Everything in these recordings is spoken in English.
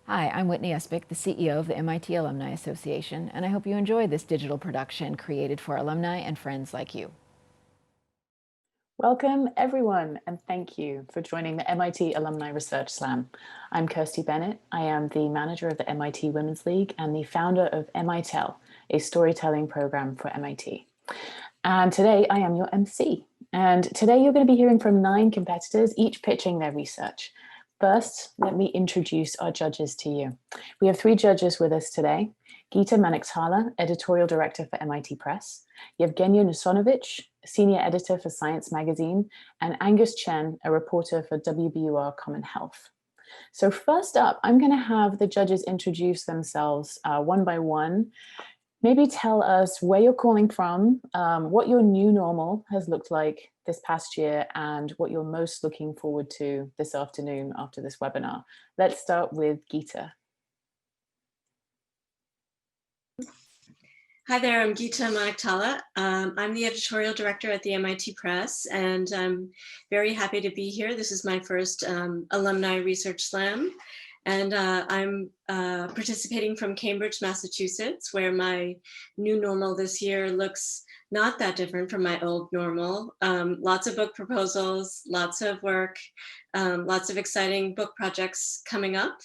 Hi, I'm Whitney Espich, the CEO of the MIT Alumni Association, and I hope you enjoy this digital production created for alumni and friends like you. Welcome, everyone, and thank you for joining the MIT Alumni Research Slam. I'm Kirsty Bennett. I am the manager of the MIT Women's League and the founder of MITEL, a storytelling program for MIT. And today I am your MC. And today you're going to be hearing from 9 competitors, each pitching their research. First, let me introduce our judges to you. We have 3 judges with us today. Geeta Maniktala, editorial director for MIT Press, Yevgenia Nusonovich, senior editor for Science Magazine, and Angus Chen, a reporter for WBUR Common Health. So first up, I'm going to have the judges introduce themselves one by one. Maybe tell us where you're calling from, what your new normal has looked like this past year, and what you're most looking forward to this afternoon after this webinar. Let's start with Geeta. Hi there, I'm Geeta Maniktala. I'm the editorial director at the MIT Press, and I'm very happy to be here. This is my first Alumni Research Slam, and I'm participating from Cambridge, Massachusetts, where my new normal this year looks not that different from my old normal. Lots of book proposals, lots of work, lots of exciting book projects coming up,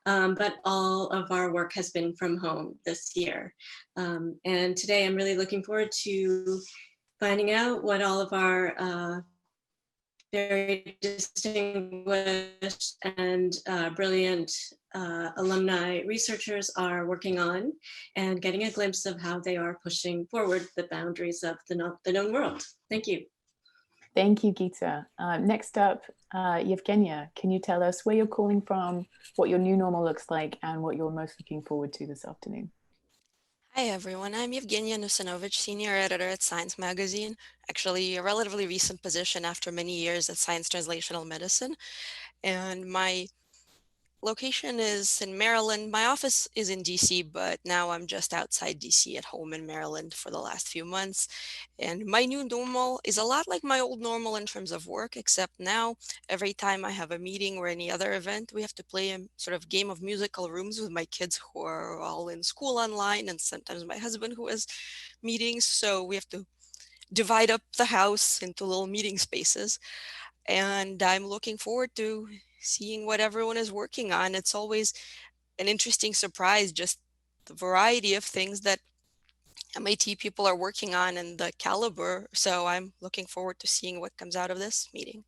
but all of our work has been from home this year. And today I'm really looking forward to finding out what all of our very distinguished and brilliant alumni researchers are working on, and getting a glimpse of how they are pushing forward the boundaries of the known world. Thank you. Thank you, Geeta. Next up, Yevgenia, can you tell us where you're calling from, what your new normal looks like, and what you're most looking forward to this afternoon? Hi everyone, I'm Yevgenia Nusinovich, senior editor at Science Magazine, actually a relatively recent position after many years at Science Translational Medicine. And my location is in Maryland. My office is in DC, but now I'm just outside DC at home in Maryland for the last few months. And my new normal is a lot like my old normal in terms of work, except now every time I have a meeting or any other event, we have to play a sort of game of musical rooms with my kids who are all in school online, and sometimes my husband who has meetings. So we have to divide up the house into little meeting spaces. And I'm looking forward to seeing what everyone is working on. It's always an interesting surprise, just the variety of things that MIT people are working on and the caliber. So I'm looking forward to seeing what comes out of this meeting.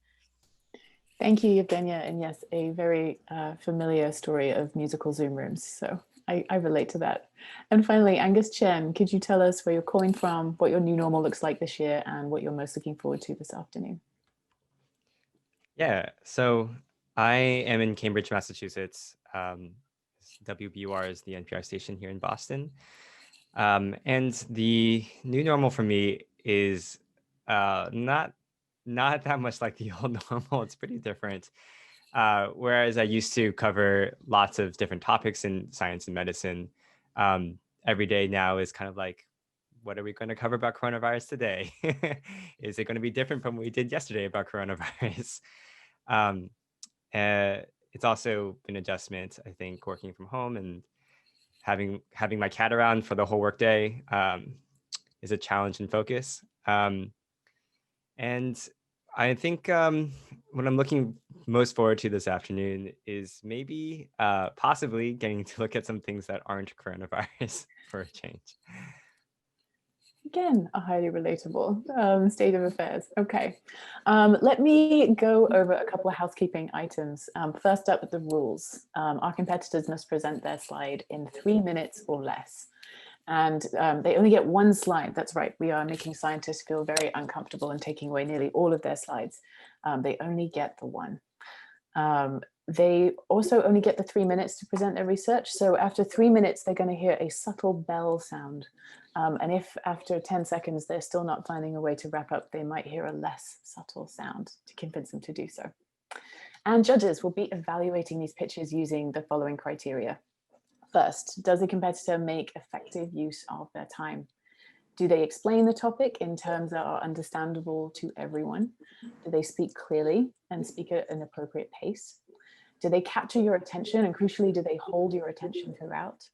Thank you, Yevgenia. And yes, a very familiar story of musical Zoom rooms. So I relate to that. And finally, Angus Chen, could you tell us where you're calling from, what your new normal looks like this year, and what you're most looking forward to this afternoon? Yeah, so I am in Cambridge, Massachusetts. WBUR is the NPR station here in Boston. And the new normal for me is not that much like the old normal. It's pretty different. Whereas I used to cover lots of different topics in science and medicine, every day now is kind of like, what are we going to cover about coronavirus today? Is it going to be different from what we did yesterday about coronavirus? Um, it's also an adjustment, I think, working from home and having my cat around for the whole workday is a challenge and focus. And I think what I'm looking most forward to this afternoon is maybe possibly getting to look at some things that aren't coronavirus for a change. Again, a highly relatable state of affairs. Okay, let me go over a couple of housekeeping items. First up, the rules. Our competitors must present their slide in 3 minutes or less. And they only get one slide. That's right. We are making scientists feel very uncomfortable and taking away nearly all of their slides. They only get the one. They also only get the 3 minutes to present their research. So after 3 minutes, they're going to hear a subtle bell sound. And if after 10 seconds, they're still not finding a way to wrap up, they might hear a less subtle sound to convince them to do so. And judges will be evaluating these pitches using the following criteria. First, does the competitor make effective use of their time? Do they explain the topic in terms that are understandable to everyone? Do they speak clearly and speak at an appropriate pace? Do they capture your attention? And crucially, do they hold your attention throughout?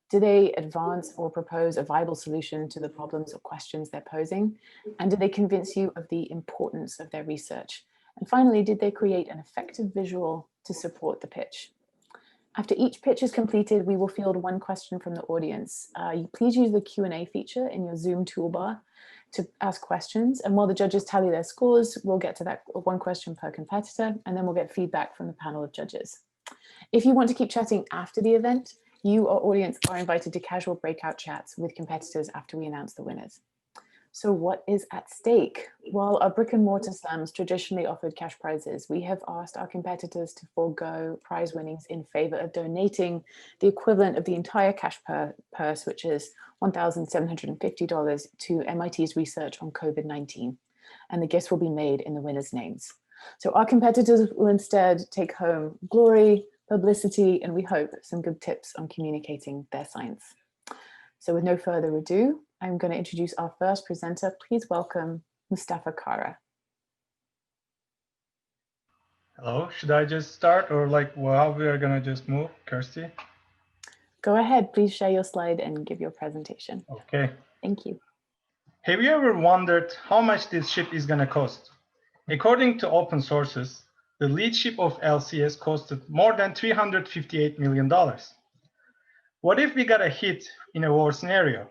Do they advance or propose a viable solution to the problems or questions they're posing? And do they convince you of the importance of their research? And finally, did they create an effective visual to support the pitch? After each pitch is completed, we will field one question from the audience. Please use the Q&A feature in your Zoom toolbar to ask questions. And while the judges tally their scores, we'll get to that one question per competitor, and then we'll get feedback from the panel of judges. If you want to keep chatting after the event, you, our audience, are invited to casual breakout chats with competitors after we announce the winners. So what is at stake? While our brick and mortar slams traditionally offered cash prizes, we have asked our competitors to forego prize winnings in favor of donating the equivalent of the entire cash purse, which is $1,750, to MIT's research on COVID-19. And the gifts will be made in the winners' names. So our competitors will instead take home glory, publicity, and we hope some good tips on communicating their science. So with no further ado, I'm going to introduce our first presenter. Please welcome Mustafa Kara. Hello, should I just start or like, well, we are going to just move, Kirsty? Go ahead, please share your slide and give your presentation. Okay. Thank you. Have you ever wondered how much this ship is going to cost? According to open sources, the lead ship of LCS costed more than $358 million. What if we got a hit in a war scenario?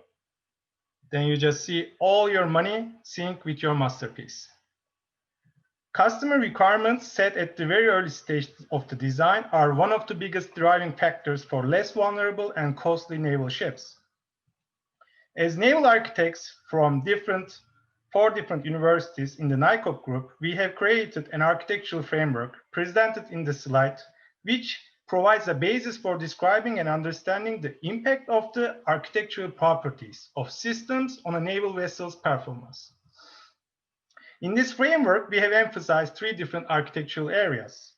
Then you just see all your money sink with your masterpiece. Customer requirements set at the very early stage of the design are one of the biggest driving factors for less vulnerable and costly naval ships. As naval architects from four different universities in the NICOP group, we have created an architectural framework presented in the slide, which provides a basis for describing and understanding the impact of the architectural properties of systems on a naval vessel's performance. In this framework, we have emphasized three different architectural areas.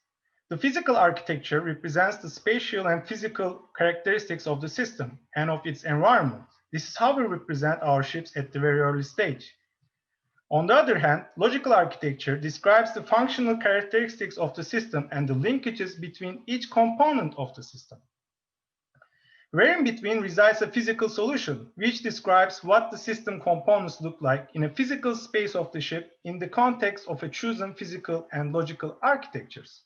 The physical architecture represents the spatial and physical characteristics of the system and of its environment. This is how we represent our ships at the very early stage. On the other hand, logical architecture describes the functional characteristics of the system and the linkages between each component of the system. Where in between resides a physical solution, which describes what the system components look like in a physical space of the ship in the context of a chosen physical and logical architectures.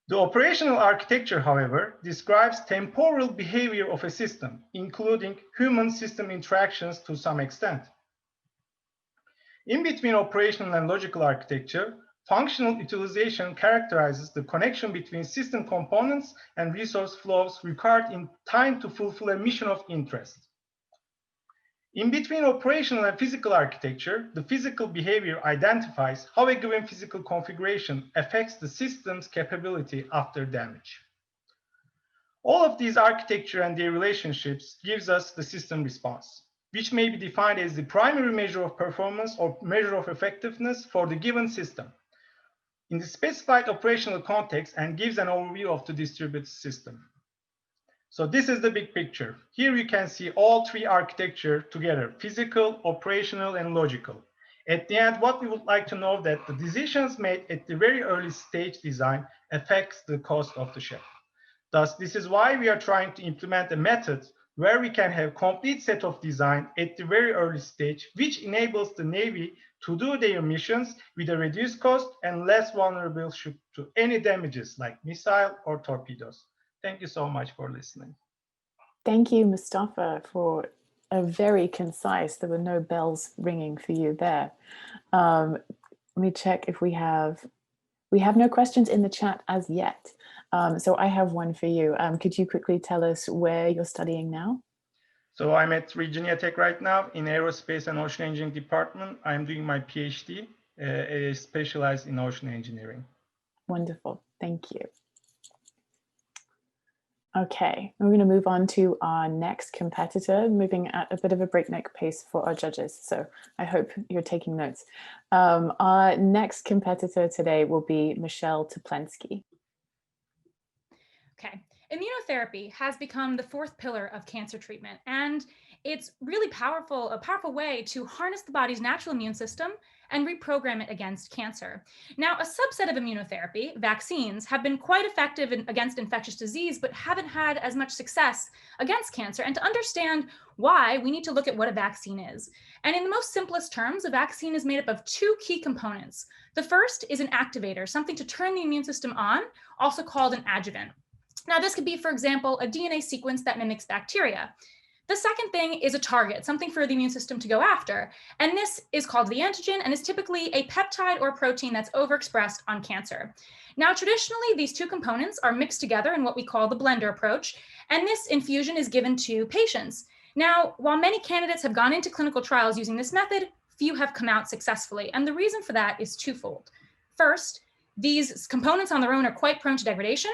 The operational architecture, however, describes temporal behavior of a system, including human-system interactions to some extent. In between operational and logical architecture, functional utilization characterizes the connection between system components and resource flows required in time to fulfill a mission of interest. In between operational and physical architecture, the physical behavior identifies how a given physical configuration affects the system's capability after damage. All of these architecture and their relationships gives us the system response, which may be defined as the primary measure of performance or measure of effectiveness for the given system in the specified operational context, and gives an overview of the distributed system. So this is the big picture. Here you can see all three architecture together: physical, operational, and logical. At the end, what we would like to know that the decisions made at the very early stage design affects the cost of the ship. Thus, this is why we are trying to implement a method where we can have complete set of design at the very early stage, which enables the Navy to do their missions with a reduced cost and less vulnerable ship to any damages like missile or torpedoes. Thank you so much for listening. Thank you, Mustafa, for a very concise, there were no bells ringing for you there. Let me check if we have no questions in the chat as yet. So I have one for you. Could you quickly tell us where you're studying now? So I'm at Virginia Tech right now in Aerospace and Ocean Engineering Department. I'm doing my PhD, specialized in ocean engineering. Wonderful, thank you. Okay, we're going to move on to our next competitor, moving at a bit of a breakneck pace for our judges. So I hope you're taking notes. Our next competitor today will be Michelle Toplensky. Okay, immunotherapy has become the fourth pillar of cancer treatment, and it's really powerful, a powerful way to harness the body's natural immune system and reprogram it against cancer. Now, a subset of immunotherapy, vaccines, have been quite effective against infectious disease, but haven't had as much success against cancer. And to understand why, we need to look at what a vaccine is. And in the most simplest terms, a vaccine is made up of two key components. The first is an activator, something to turn the immune system on, also called an adjuvant. Now, this could be, for example, a DNA sequence that mimics bacteria. The second thing is a target, something for the immune system to go after. And this is called the antigen and is typically a peptide or protein that's overexpressed on cancer. Now, traditionally, these two components are mixed together in what we call the blender approach, and this infusion is given to patients. Now, while many candidates have gone into clinical trials using this method, few have come out successfully. And the reason for that is twofold. First, these components on their own are quite prone to degradation.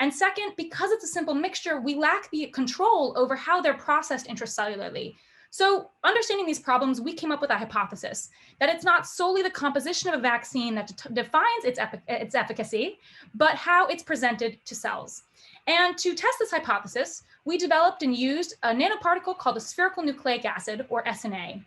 And second, because it's a simple mixture, we lack the control over how they're processed intracellularly. So understanding these problems, we came up with a hypothesis that it's not solely the composition of a vaccine that defines its efficacy, but how it's presented to cells. And to test this hypothesis, we developed and used a nanoparticle called a spherical nucleic acid, or SNA.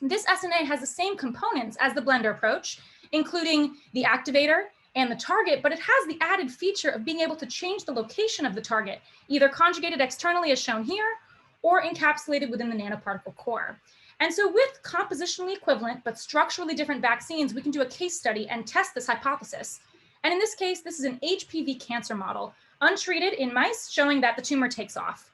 This SNA has the same components as the blender approach, including the activator and the target, but it has the added feature of being able to change the location of the target, either conjugated externally as shown here, or encapsulated within the nanoparticle core. And so with compositionally equivalent but structurally different vaccines, we can do a case study and test this hypothesis. And in this case, this is an HPV cancer model, untreated in mice, showing that the tumor takes off.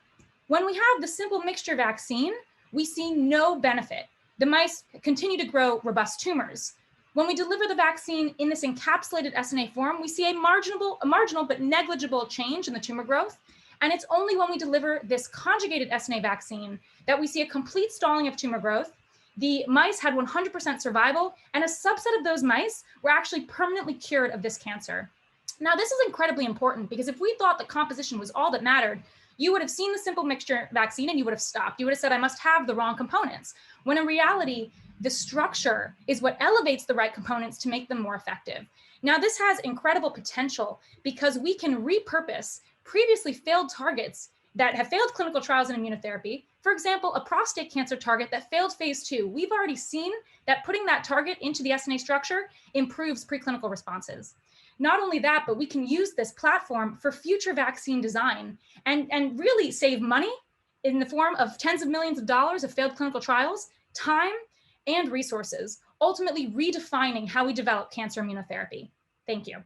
When we have the simple mixture vaccine, we see no benefit. The mice continue to grow robust tumors. When we deliver the vaccine in this encapsulated SNA form, we see a marginal but negligible change in the tumor growth. And it's only when we deliver this conjugated SNA vaccine that we see a complete stalling of tumor growth. The mice had 100% survival, and a subset of those mice were actually permanently cured of this cancer. Now, this is incredibly important because if we thought that composition was all that mattered, you would have seen the simple mixture vaccine and you would have stopped. You would have said, I must have the wrong components. When in reality, the structure is what elevates the right components to make them more effective. Now, this has incredible potential because we can repurpose previously failed targets that have failed clinical trials in immunotherapy. For example, a prostate cancer target that failed phase 2. We've already seen that putting that target into the SNA structure improves preclinical responses. Not only that, but we can use this platform for future vaccine design and really save money in the form of tens of millions of dollars of failed clinical trials, time, and resources, ultimately redefining how we develop cancer immunotherapy. Thank you.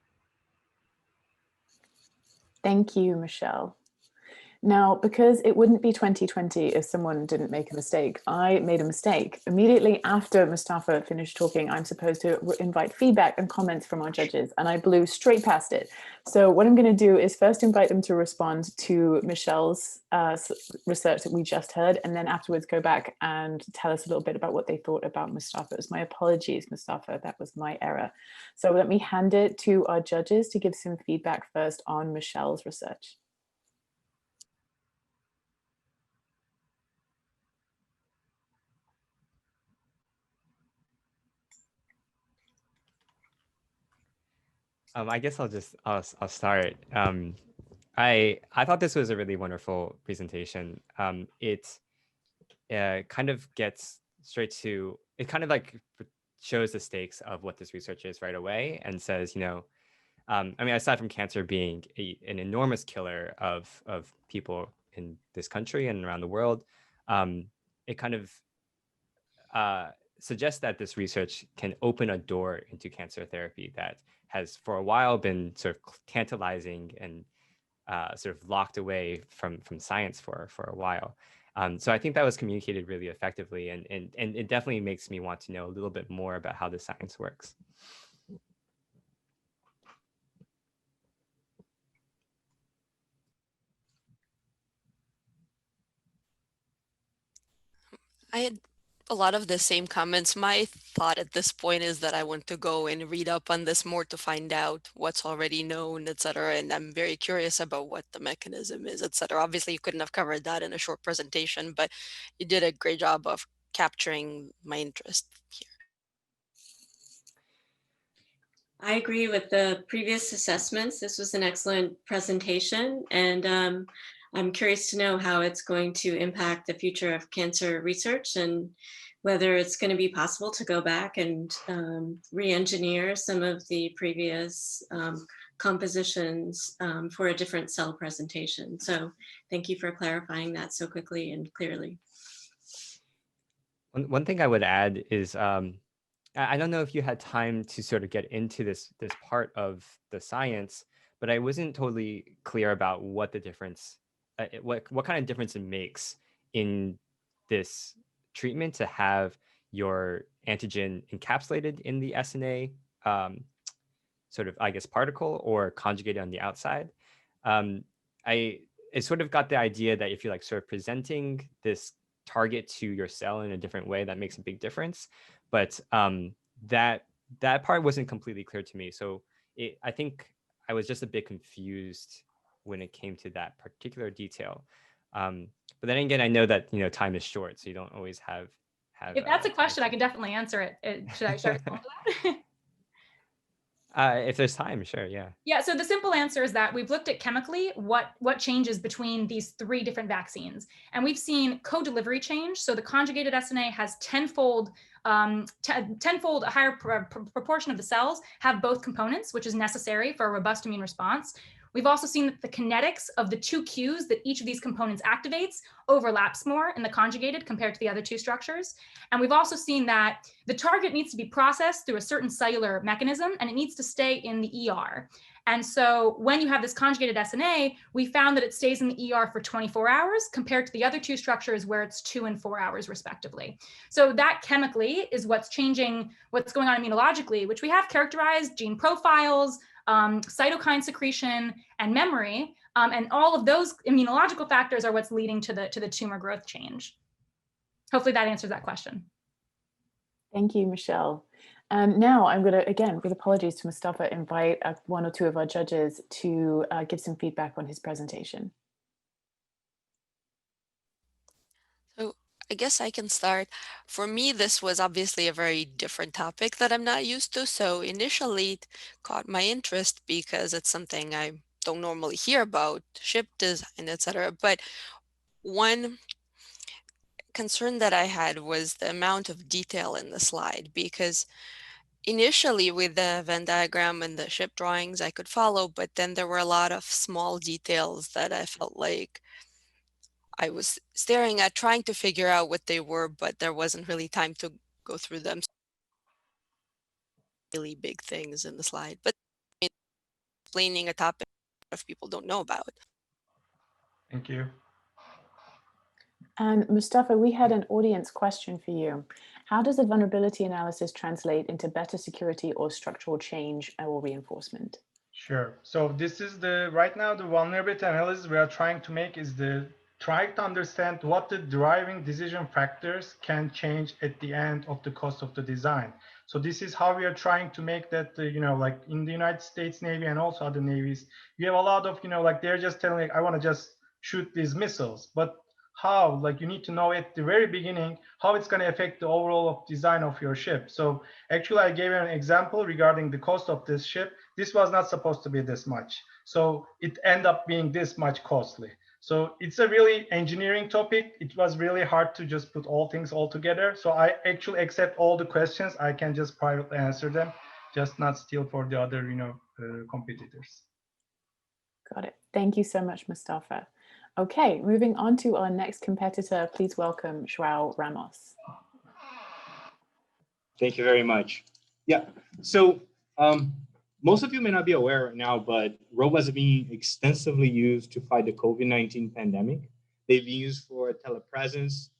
Thank you, Michelle. Now, because it wouldn't be 2020 if someone didn't make a mistake, I made a mistake. Immediately after Mustafa finished talking, I'm supposed to invite feedback and comments from our judges, and I blew straight past it. So what I'm going to do is first invite them to respond to Michelle's research that we just heard, and then afterwards go back and tell us a little bit about what they thought about Mustafa's. My apologies, Mustafa, that was my error. So let me hand it to our judges to give some feedback first on Michelle's research. I guess I'll start. I thought this was a really wonderful presentation. It kind of gets straight to, it kind of like shows the stakes of what this research is right away and says, you know, I mean, aside from cancer being an enormous killer of people in this country and around the world, it kind of suggests that this research can open a door into cancer therapy that has for a while been sort of tantalizing and sort of locked away from science for a while. So I think that was communicated really effectively, and it definitely makes me want to know a little bit more about how the science works. I had a lot of the same comments. My thought at this point is that I want to go and read up on this more to find out what's already known, etc. And I'm very curious about what the mechanism is, etc. Obviously, you couldn't have covered that in a short presentation, but you did a great job of capturing my interest here. I agree with the previous assessments. This was an excellent presentation, and I'm curious to know how it's going to impact the future of cancer research and whether it's going to be possible to go back and re-engineer some of the previous compositions for a different cell presentation. So thank you for clarifying that so quickly and clearly. One thing I would add is I don't know if you had time to sort of get into this part of the science, but I wasn't totally clear about what the difference, what kind of difference it makes in this treatment to have your antigen encapsulated in the SNA sort of, I guess, particle or conjugated on the outside. I sort of got the idea that if you're like sort of presenting this target to your cell in a different way, that makes a big difference. But that part wasn't completely clear to me. So I think I was just a bit confused when it came to that particular detail. But then again, I know that time is short, so you don't always have. If that's a question, I can definitely answer it. Should I respond to that? If there's time, sure, yeah. Yeah, so the simple answer is that we've looked at chemically what changes between these 3 different vaccines. And we've seen co-delivery change. So the conjugated SNA has tenfold a higher proportion of the cells have both components, which is necessary for a robust immune response. We've also seen that the kinetics of the 2 cues that each of these components activates overlaps more in the conjugated compared to the other 2 structures. And we've also seen that the target needs to be processed through a certain cellular mechanism, and it needs to stay in the ER. And so when you have this conjugated SNA, we found that it stays in the ER for 24 hours compared to the other 2 structures where it's 2 and 4 hours respectively. So that chemically is what's changing, what's going on immunologically, which we have characterized gene profiles, cytokine secretion, and memory. And all of those immunological factors are what's leading to the tumor growth change. Hopefully that answers that question. Thank you, Michelle. Now I'm going to, again, with apologies to Mustafa, invite 1 or 2 of our judges to give some feedback on his presentation. So I guess I can start. For me, this was obviously a very different topic that I'm not used to. So initially it caught my interest because it's something I don't normally hear about, ship design, etc. But one concern that I had was the amount of detail in the slide, because initially with the Venn diagram and the ship drawings I could follow, but then there were a lot of small details that I felt like I was staring at, trying to figure out what they were, but there wasn't really time to go through them. Really big things in the slide, but explaining a topic a lot of people don't know about. Thank you. And Mustafa, we had an audience question for you. How does a vulnerability analysis translate into better security or structural change or reinforcement? Sure. So this is right now the vulnerability analysis we are trying to make is trying to understand what the driving decision factors can change at the end of the cost of the design. So this is how we are trying to make that, like in the United States Navy and also other navies, you have a lot of, like they're just telling, like, I want to just shoot these missiles, but how, like you need to know at the very beginning how it's going to affect the overall design of your ship. So actually I gave an example regarding the cost of this ship. This was not supposed to be this much, so it ended up being this much costly. So it's a really engineering topic. It was really hard to just put all things all together. So I actually accept all the questions. I can just privately answer them, just not steal for the other competitors. Got it. Thank you so much, Mustafa. Okay, moving on to our next competitor, please welcome João Ramos. Thank you very much. Yeah, so most of you may not be aware right now, but robots are being extensively used to fight the COVID-19 pandemic. They've been used for telepresence,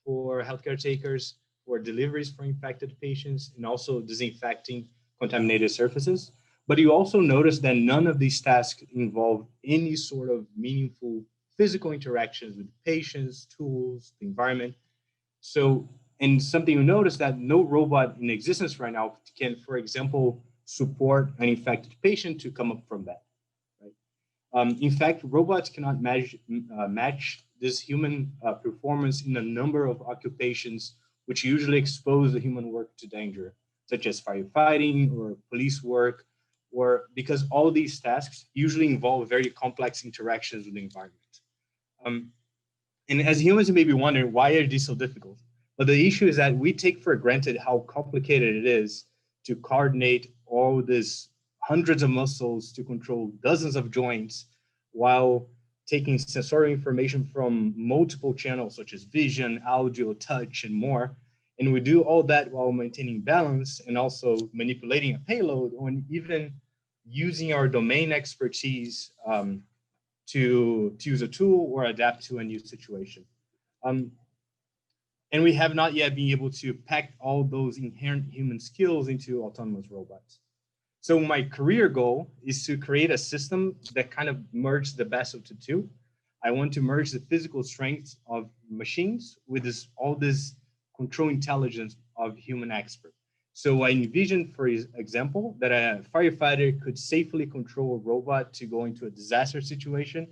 for healthcare takers, for deliveries for infected patients, and also disinfecting contaminated surfaces. But you also notice that none of these tasks involve any sort of meaningful physical interactions with patients, tools, the environment. So, and something you notice that no robot in existence right now can, for example, support an infected patient to come up from that. Right? In fact, robots cannot match this human performance in a number of occupations which usually expose the human work to danger, such as firefighting or police work, or because all these tasks usually involve very complex interactions with the environment. And as humans, you may be wondering, why are these so difficult? But the issue is that we take for granted how complicated it is to coordinate all these hundreds of muscles to control dozens of joints while taking sensorial information from multiple channels such as vision, audio, touch, and more. And we do all that while maintaining balance and also manipulating a payload, or even using our domain expertise to use a tool or adapt to a new situation. And we have not yet been able to pack all those inherent human skills into autonomous robots. So my career goal is to create a system that kind of merges the best of the two. I want to merge the physical strengths of machines with all this control intelligence of human expert. So I envision, for example, that a firefighter could safely control a robot to go into a disaster situation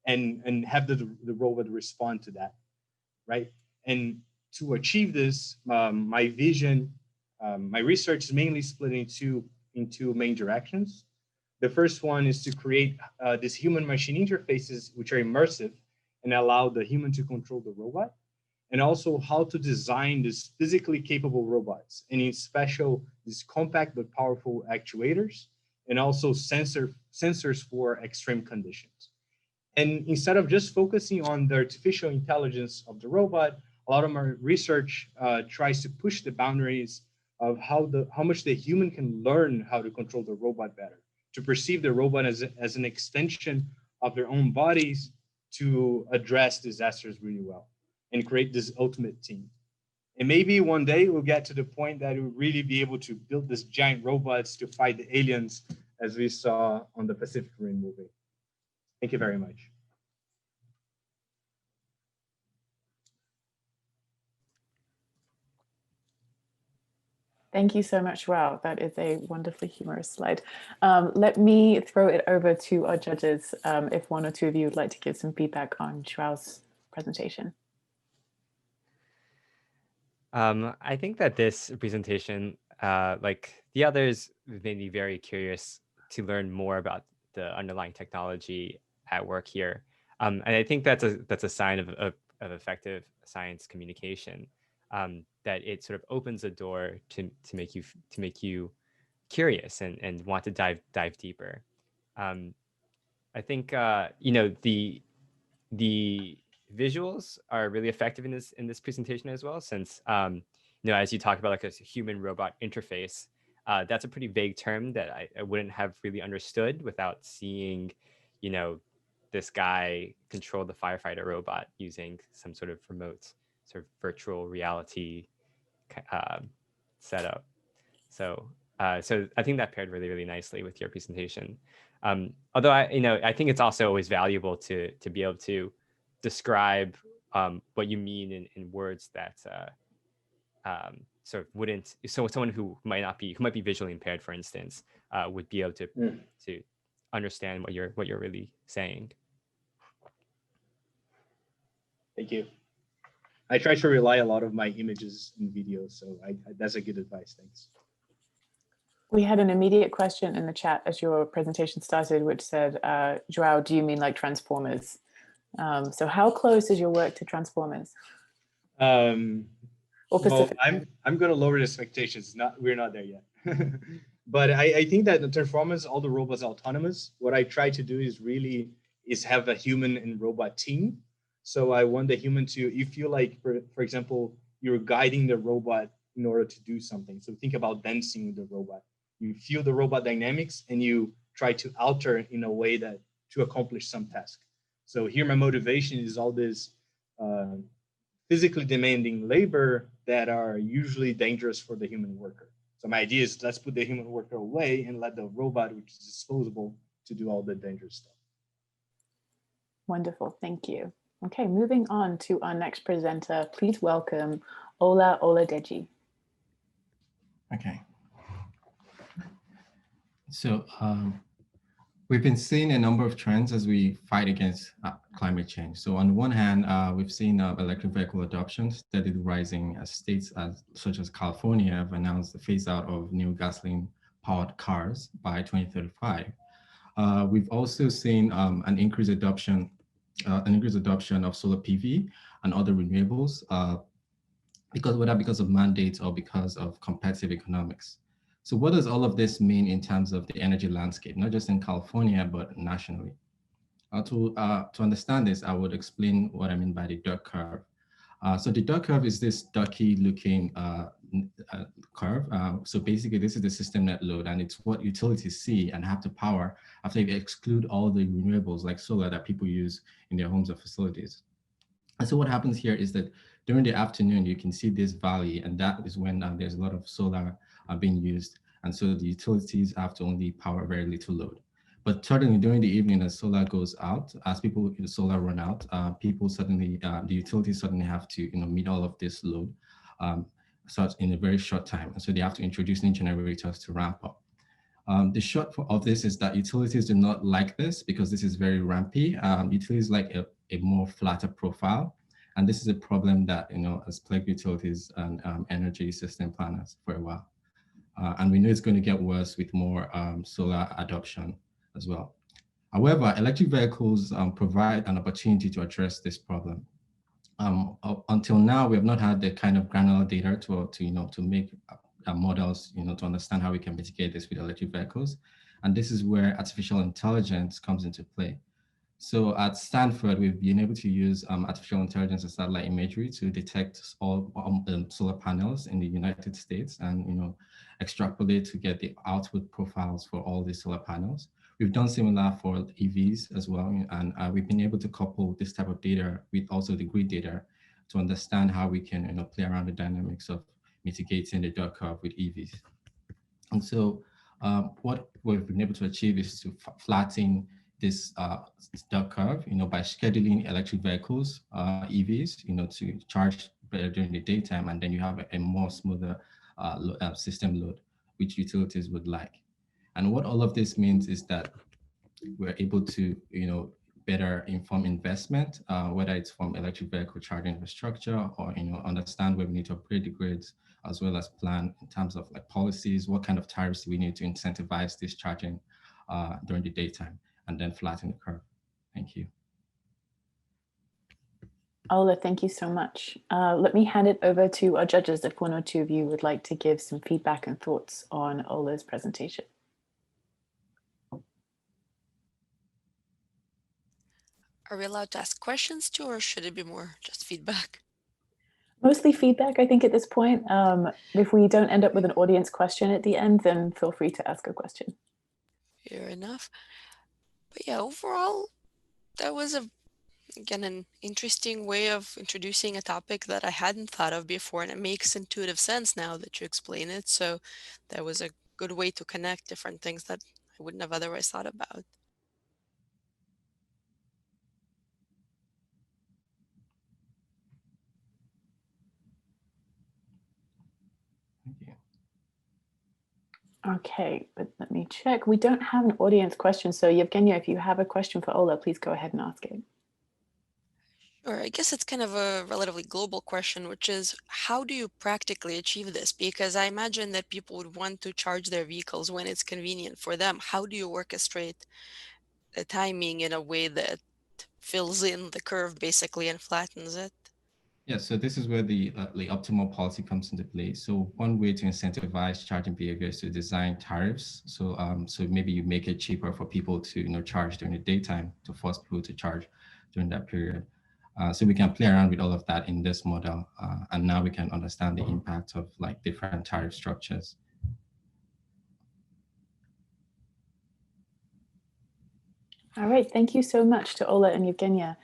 and have the robot respond to that, right? And to achieve this, my vision, my research is mainly split into two main directions. The first one is to create these human-machine interfaces which are immersive and allow the human to control the robot, and also how to design these physically capable robots, and in special, these compact but powerful actuators, and also sensors for extreme conditions. And instead of just focusing on the artificial intelligence of the robot, a lot of my research tries to push the boundaries of how much the human can learn how to control the robot better, to perceive the robot as an extension of their own bodies to address disasters really well and create this ultimate team. And maybe one day we'll get to the point that we'll really be able to build these giant robots to fight the aliens as we saw on the Pacific Rim movie. Thank you very much. Thank you so much. Wow, that is a wonderfully humorous slide. Let me throw it over to our judges if one or two of you would like to give some feedback on Joao's presentation. I think that this presentation, like the others, made me very curious to learn more about the underlying technology at work here. And I think that's a sign of effective science communication, that it sort of opens a door to make you curious and want to dive deeper. I think the visuals are really effective in this presentation as well, since as you talk about like a human robot interface, that's a pretty vague term that I wouldn't have really understood without seeing this guy control the firefighter robot using some sort of remote sort of virtual reality setup. So I think that paired really nicely with your presentation. Although I think it's also always valuable to be able to describe what you mean in words that sort of wouldn't. So someone who might be visually impaired, for instance, would be able to understand what you're really saying. Thank you. I try to rely a lot of my images in videos, so that's a good advice. Thanks. We had an immediate question in the chat as your presentation started, which said, Joao, do you mean like Transformers? So how close is your work to Transformers? Or Pacific? Well, I'm going to lower the expectations. We're not there yet. But I think that the Transformers, all the robots are autonomous. What I try to do is have a human and robot team. So I want the human to, you feel like, for example, you're guiding the robot in order to do something. So think about dancing with the robot. You feel the robot dynamics and you try to alter in a way that to accomplish some task. So here my motivation is all this physically demanding labor that are usually dangerous for the human worker. So my idea is let's put the human worker away and let the robot, which is disposable, to do all the dangerous stuff. Wonderful, thank you. Okay, moving on to our next presenter. Please welcome Ola Oladeji. Okay. So we've been seeing a number of trends as we fight against climate change. So on the one hand, we've seen electric vehicle adoption steadily rising as states such as California have announced the phase out of new gasoline-powered cars by 2035. We've also seen an increased adoption an increased adoption of solar PV and other renewables, whether because of mandates or because of competitive economics. So what does all of this mean in terms of the energy landscape, not just in California, but nationally? To understand this, I would explain what I mean by the duck curve. So the duck curve is this ducky looking curve. So basically this is the system net load, and it's what utilities see and have to power after you exclude all the renewables like solar that people use in their homes or facilities. And so what happens here is that during the afternoon, you can see this valley, and that is when there's a lot of solar being used. And so the utilities have to only power very little load. But certainly during the evening, as solar goes out, as people in solar run out, people suddenly, the utilities suddenly have to meet all of this load in a very short time. And so they have to introduce new generators to ramp up. The short of this is that utilities do not like this because this is very rampy. Utilities like a more flatter profile. And this is a problem that has plagued utilities and energy system planners for a while. And we know it's going to get worse with more solar adoption as well. However, electric vehicles provide an opportunity to address this problem. Until now, we have not had the kind of granular data to make models, to understand how we can mitigate this with electric vehicles. And this is where artificial intelligence comes into play. So at Stanford, we've been able to use artificial intelligence and satellite imagery to detect all solar panels in the United States and extrapolate to get the output profiles for all these solar panels. We've done similar for EVs as well, and we've been able to couple this type of data with also the grid data to understand how we can play around the dynamics of mitigating the duck curve with EVs. And so what we've been able to achieve is to flatten this duck curve, by scheduling electric vehicles, EVs, to charge better during the daytime, and then you have a more smoother system load, which utilities would like. And what all of this means is that we're able to, better inform investment, whether it's from electric vehicle charging infrastructure or, understand where we need to upgrade the grids, as well as plan in terms of like policies, what kind of tariffs do we need to incentivize this charging during the daytime, and then flatten the curve. Thank you. Ola, thank you so much. Let me hand it over to our judges if one or two of you would like to give some feedback and thoughts on Ola's presentation. Are we allowed to ask questions too, or should it be more just feedback? Mostly feedback, I think, at this point. If we don't end up with an audience question at the end, then feel free to ask a question. Fair enough. But yeah, overall, that was again, an interesting way of introducing a topic that I hadn't thought of before, and it makes intuitive sense now that you explain it. So that was a good way to connect different things that I wouldn't have otherwise thought about. Thank you. Okay, but let me check. We don't have an audience question. So Yevgenia, if you have a question for Ola, please go ahead and ask it. Sure, I guess it's kind of a relatively global question, which is how do you practically achieve this? Because I imagine that people would want to charge their vehicles when it's convenient for them. How do you orchestrate the timing in a way that fills in the curve basically and flattens it? Yeah, so this is where the optimal policy comes into play. So one way to incentivize charging behavior is to design tariffs. So so maybe you make it cheaper for people to charge during the daytime to force people to charge during that period. So we can play around with all of that in this model, and now we can understand the impact of like different tariff structures. All right, thank you so much to Ola and Yevgenia.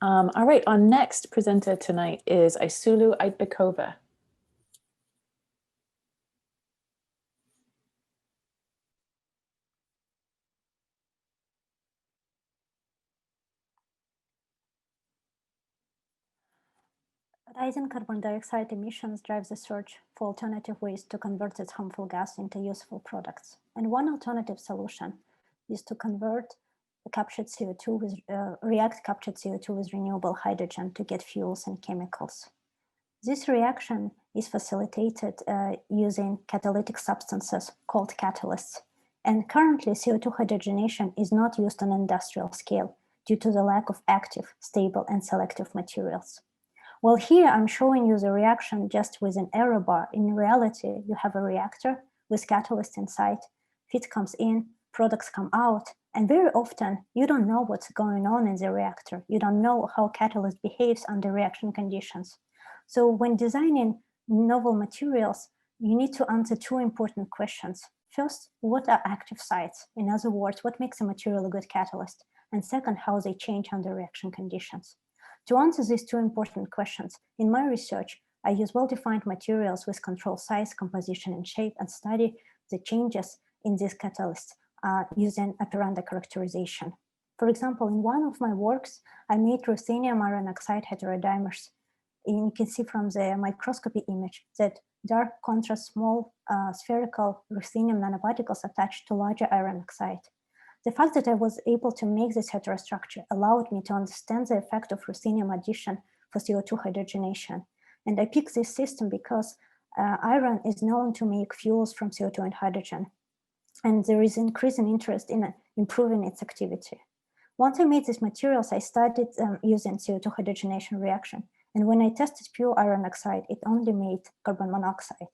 All right, our next presenter tonight is Aisulu Aitbekova. Rising carbon dioxide emissions drive the search for alternative ways to convert its harmful gas into useful products. And one alternative solution is to convert the captured CO2 with react captured CO2 with renewable hydrogen to get fuels and chemicals. This reaction is facilitated using catalytic substances called catalysts. And currently CO2 hydrogenation is not used on an industrial scale due to the lack of active, stable, and selective materials. Well, here I'm showing you the reaction just with an error bar. In reality, you have a reactor with catalyst inside, feed comes in, products come out, and very often you don't know what's going on in the reactor. You don't know how catalyst behaves under reaction conditions. So when designing novel materials, you need to answer two important questions. First, what are active sites? In other words, what makes a material a good catalyst? And second, how they change under reaction conditions. To answer these two important questions, in my research, I use well-defined materials with control size, composition, and shape, and study the changes in these catalysts using operandi characterization. For example, in one of my works, I made ruthenium iron oxide heterodimers. And you can see from the microscopy image that dark contrast small spherical ruthenium nanoparticles attached to larger iron oxide. The fact that I was able to make this heterostructure allowed me to understand the effect of ruthenium addition for CO2 hydrogenation. And I picked this system because iron is known to make fuels from CO2 and hydrogen. And there is increasing interest in improving its activity. Once I made these materials, I started using CO2 hydrogenation reaction. And when I tested pure iron oxide, it only made carbon monoxide.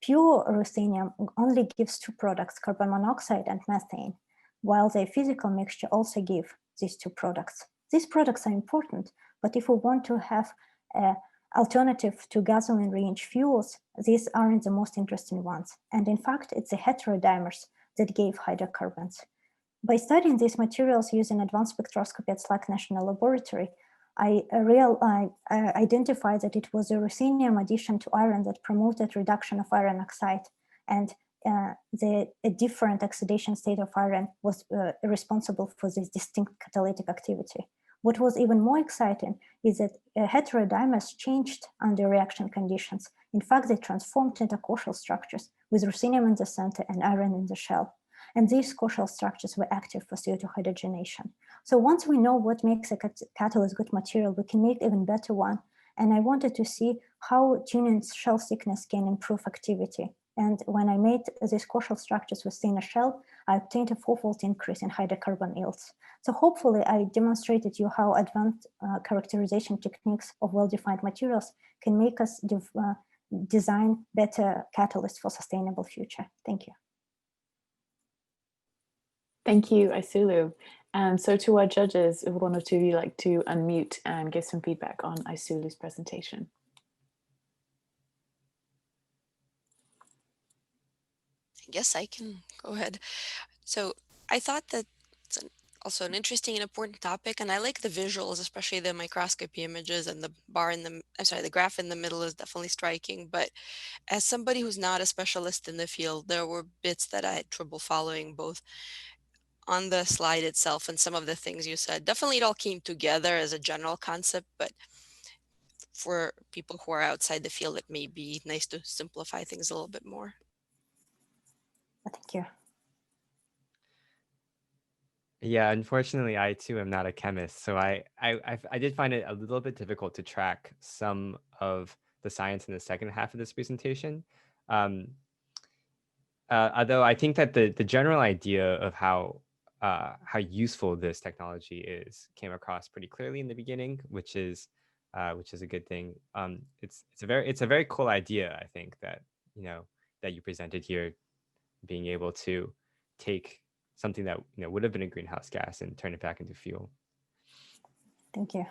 Pure ruthenium only gives two products, carbon monoxide and methane, while the physical mixture also give these two products. These products are important, but if we want to have an alternative to gasoline-rich fuels, these aren't the most interesting ones. And in fact, it's the heterodimers that gave hydrocarbons. By studying these materials using advanced spectroscopy at SLAC National Laboratory, I identified that it was a ruthenium addition to iron that promoted reduction of iron oxide, and a different oxidation state of iron was responsible for this distinct catalytic activity. What was even more exciting is that heterodimers changed under reaction conditions. In fact, they transformed into coshal structures with ruthenium in the center and iron in the shell. And these coshal structures were active for CO2 hydrogenation. So once we know what makes a catalyst good material, we can make even better one. And I wanted to see how tuning shell thickness can improve activity. And when I made these coshal structures with thinner shell, I obtained a 4-fold increase in hydrocarbon yields. So hopefully I demonstrated you how advanced characterization techniques of well-defined materials can make us design better catalysts for sustainable future. Thank you. Thank you, Aisulu. And so to our judges, would one or two of you like to unmute and give some feedback on Aisulu's presentation? I guess I can go ahead. So I thought that it's also an interesting and important topic, and I like the visuals, especially the microscopy images, and the bar in the, the graph in the middle is definitely striking. But as somebody who's not a specialist in the field, there were bits that I had trouble following, both on the slide itself and some of the things you said. Definitely it all came together as a general concept, but for people who are outside the field, it may be nice to simplify things a little bit more. Thank you. Yeah, unfortunately, I too am not a chemist, so I did find it a little bit difficult to track some of the science in the second half of this presentation. Although I think that the general idea of how useful this technology is came across pretty clearly in the beginning, which is a good thing. It's a very cool idea, I think, that that you presented here, being able to take something that would have been a greenhouse gas and turn it back into fuel. Thank you.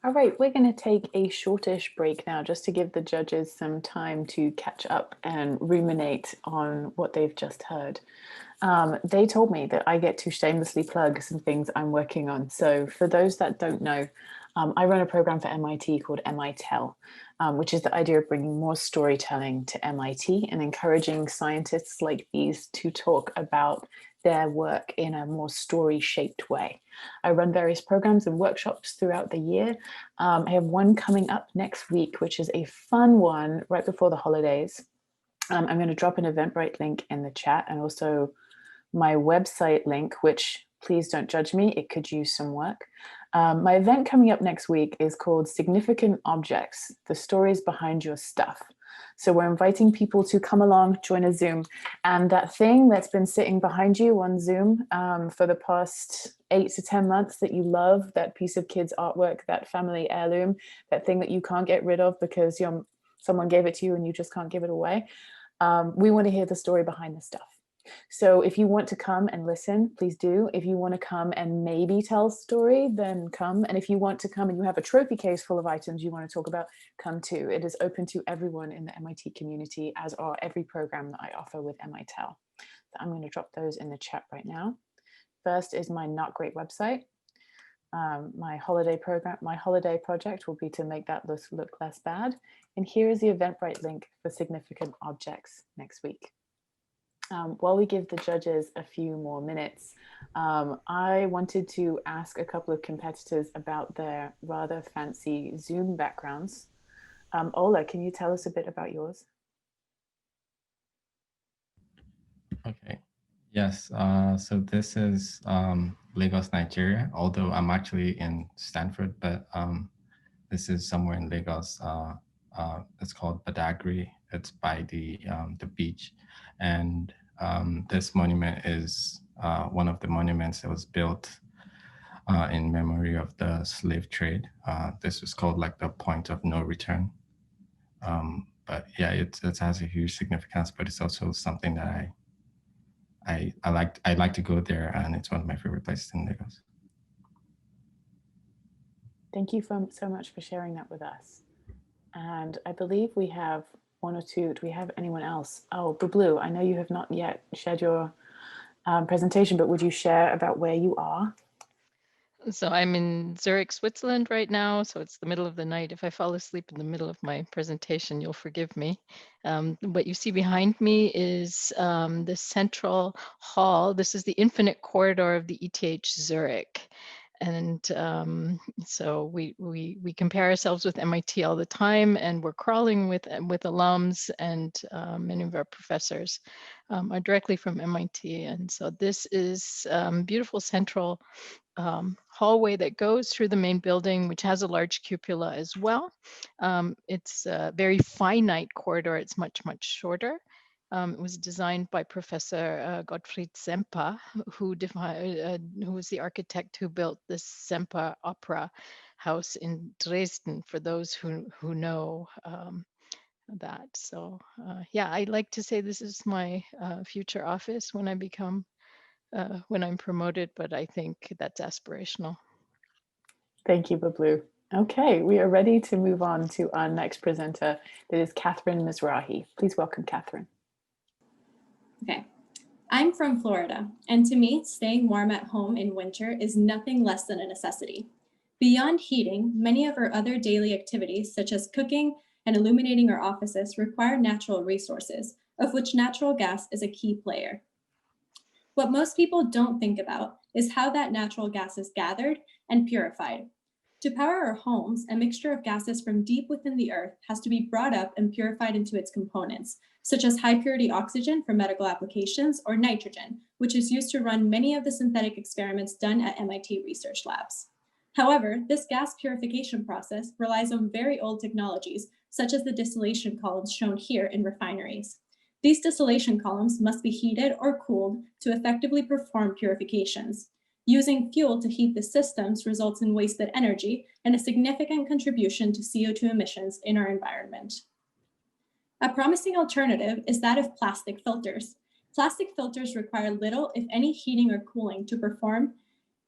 All right, we're going to take a shortish break now just to give the judges some time to catch up and ruminate on what they've just heard. They told me that I get to shamelessly plug some things I'm working on. So for those that don't know, I run a program for MIT called MITEL, which is the idea of bringing more storytelling to MIT and encouraging scientists like these to talk about their work in a more story-shaped way. I run various programs and workshops throughout the year. I have one coming up next week, which is a fun one right before the holidays. I'm going to drop an Eventbrite link in the chat, and also my website link, which please don't judge me, it could use some work. My event coming up next week is called Significant Objects, the Stories Behind Your Stuff. So we're inviting people to come along, join a Zoom. And that thing that's been sitting behind you on Zoom for the past 8 to 10 months that you love, that piece of kids' artwork, that family heirloom, that thing that you can't get rid of because someone gave it to you and you just can't give it away. We want to hear the story behind the stuff. So if you want to come and listen, please do. If you want to come and maybe tell a story, then come. And if you want to come and you have a trophy case full of items you want to talk about, come too. It is open to everyone in the MIT community, as are every program that I offer with MITEL. So I'm going to drop those in the chat right now. First is my Not Great website. My holiday project will be to make that look less bad. And here is the Eventbrite link for significant objects next week. While we give the judges a few more minutes, I wanted to ask a couple of competitors about their rather fancy Zoom backgrounds. Ola, can you tell us a bit about yours? Okay. Yes. So this is Lagos, Nigeria, although I'm actually in Stanford, but this is somewhere in Lagos. It's called Badagry. It's by the beach. And this monument is one of the monuments that was built in memory of the slave trade. This was called like the point of no return. But yeah, it has a huge significance, but it's also something that I like to go there, and it's one of my favorite places in Lagos. Thank you so much for sharing that with us. And I believe we have one or two. Do we have anyone else? Oh, Blue, I know you have not yet shared your presentation, but would you share about where you are? So I'm in Zurich, Switzerland right now. So it's the middle of the night. If I fall asleep in the middle of my presentation, you'll forgive me. What you see behind me is the central hall. This is the infinite corridor of the ETH Zurich. And so we compare ourselves with MIT all the time, and we're crawling with alums, and many of our professors are directly from MIT. And so this is beautiful central hallway that goes through the main building, which has a large cupola as well. It's a very finite corridor. It's much shorter. It was designed by Professor Gottfried Semper, who was the architect who built this Semper Opera House in Dresden, for those who know that. So yeah, I like to say this is my future office when I'm promoted, but I think that's aspirational. Thank you, Blue. Okay, we are ready to move on to our next presenter. That is Catherine Mizrahi. Please welcome Catherine. Okay, I'm from Florida, and to me, staying warm at home in winter is nothing less than a necessity. Beyond heating, many of our other daily activities, such as cooking and illuminating our offices, require natural resources, of which natural gas is a key player. What most people don't think about is how that natural gas is gathered and purified. To power our homes, a mixture of gases from deep within the earth has to be brought up and purified into its components, such as high purity oxygen for medical applications, or nitrogen, which is used to run many of the synthetic experiments done at MIT research labs. However, this gas purification process relies on very old technologies, such as the distillation columns shown here in refineries. These distillation columns must be heated or cooled to effectively perform purifications. Using fuel to heat the systems results in wasted energy and a significant contribution to CO2 emissions in our environment. A promising alternative is that of plastic filters. Plastic filters require little, if any, heating or cooling to perform,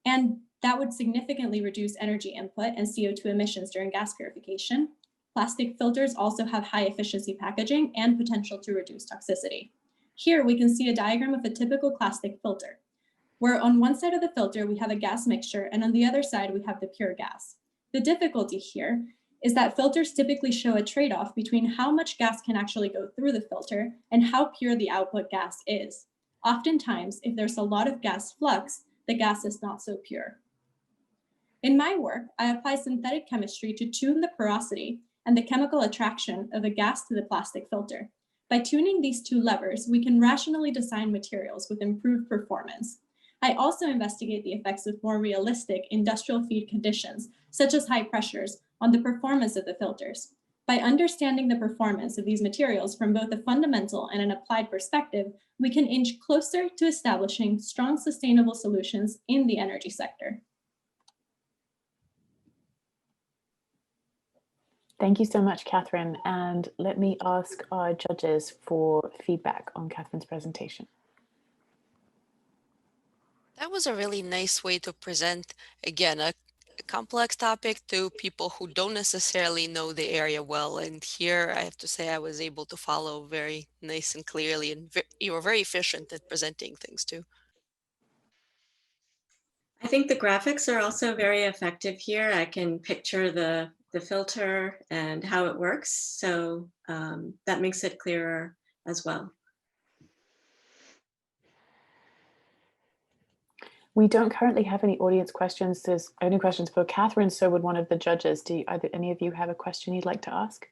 and that would significantly reduce energy input and CO2 emissions during gas purification. Plastic filters also have high efficiency packaging and potential to reduce toxicity. Here we can see a diagram of a typical plastic filter, where on one side of the filter we have a gas mixture, and on the other side we have the pure gas. The difficulty here is that filters typically show a trade-off between how much gas can actually go through the filter and how pure the output gas is. Oftentimes, if there's a lot of gas flux, the gas is not so pure. In my work, I apply synthetic chemistry to tune the porosity and the chemical attraction of a gas to the plastic filter. By tuning these two levers, we can rationally design materials with improved performance. I also investigate the effects of more realistic industrial feed conditions, such as high pressures, on the performance of the filters. By understanding the performance of these materials from both a fundamental and an applied perspective, we can inch closer to establishing strong sustainable solutions in the energy sector. Thank you so much, Catherine. And let me ask our judges for feedback on Catherine's presentation. That was a really nice way to present, again, a complex topic to people who don't necessarily know the area well. And here I have to say I was able to follow very nice and clearly, and you were very efficient at presenting things too. I think the graphics are also very effective here. I can picture the filter and how it works. So that makes it clearer as well. We don't currently have any audience questions. There's only questions for Catherine. So would one of the judges, do either any of you have a question you'd like to ask?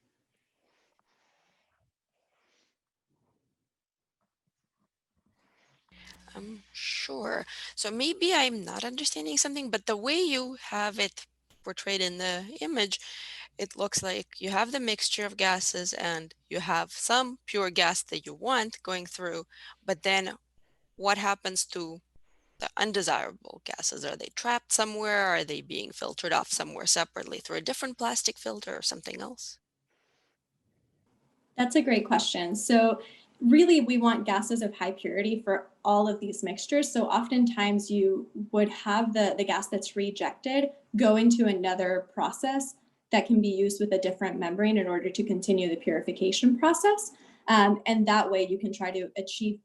Sure. So maybe I'm not understanding something, but the way you have it portrayed in the image, it looks like you have the mixture of gases and you have some pure gas that you want going through, but then what happens to the undesirable gases? Are they trapped somewhere? Are they being filtered off somewhere separately through a different plastic filter or something else? That's a great question. So really, we want gases of high purity for all of these mixtures. So oftentimes you would have the gas that's rejected go into another process that can be used with a different membrane in order to continue the purification process. And that way you can try to achieve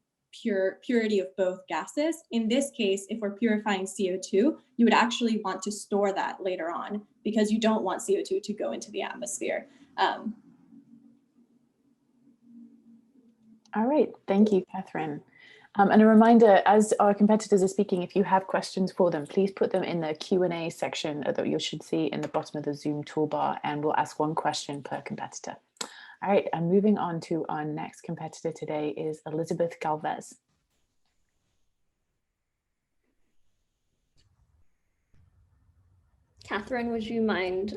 purity of both gases. In this case, if we're purifying CO2, you would actually want to store that later on because you don't want CO2 to go into the atmosphere. All right, thank you, Catherine. And a reminder, as our competitors are speaking, if you have questions for them, please put them in the Q&A section that you should see in the bottom of the Zoom toolbar, and we'll ask one question per competitor. All right, and moving on to our next competitor today is Elizabeth Galvez. Catherine, would you mind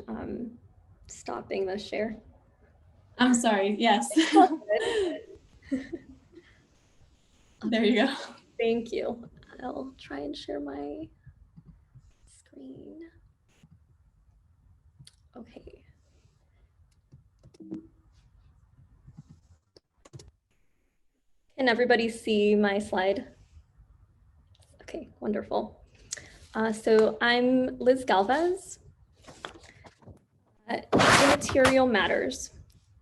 stopping the share? I'm sorry, yes. There you go. Thank you. I'll try and share my screen. Okay. Can everybody see my slide? Okay, wonderful. So I'm Liz Galvez. Immaterial matters.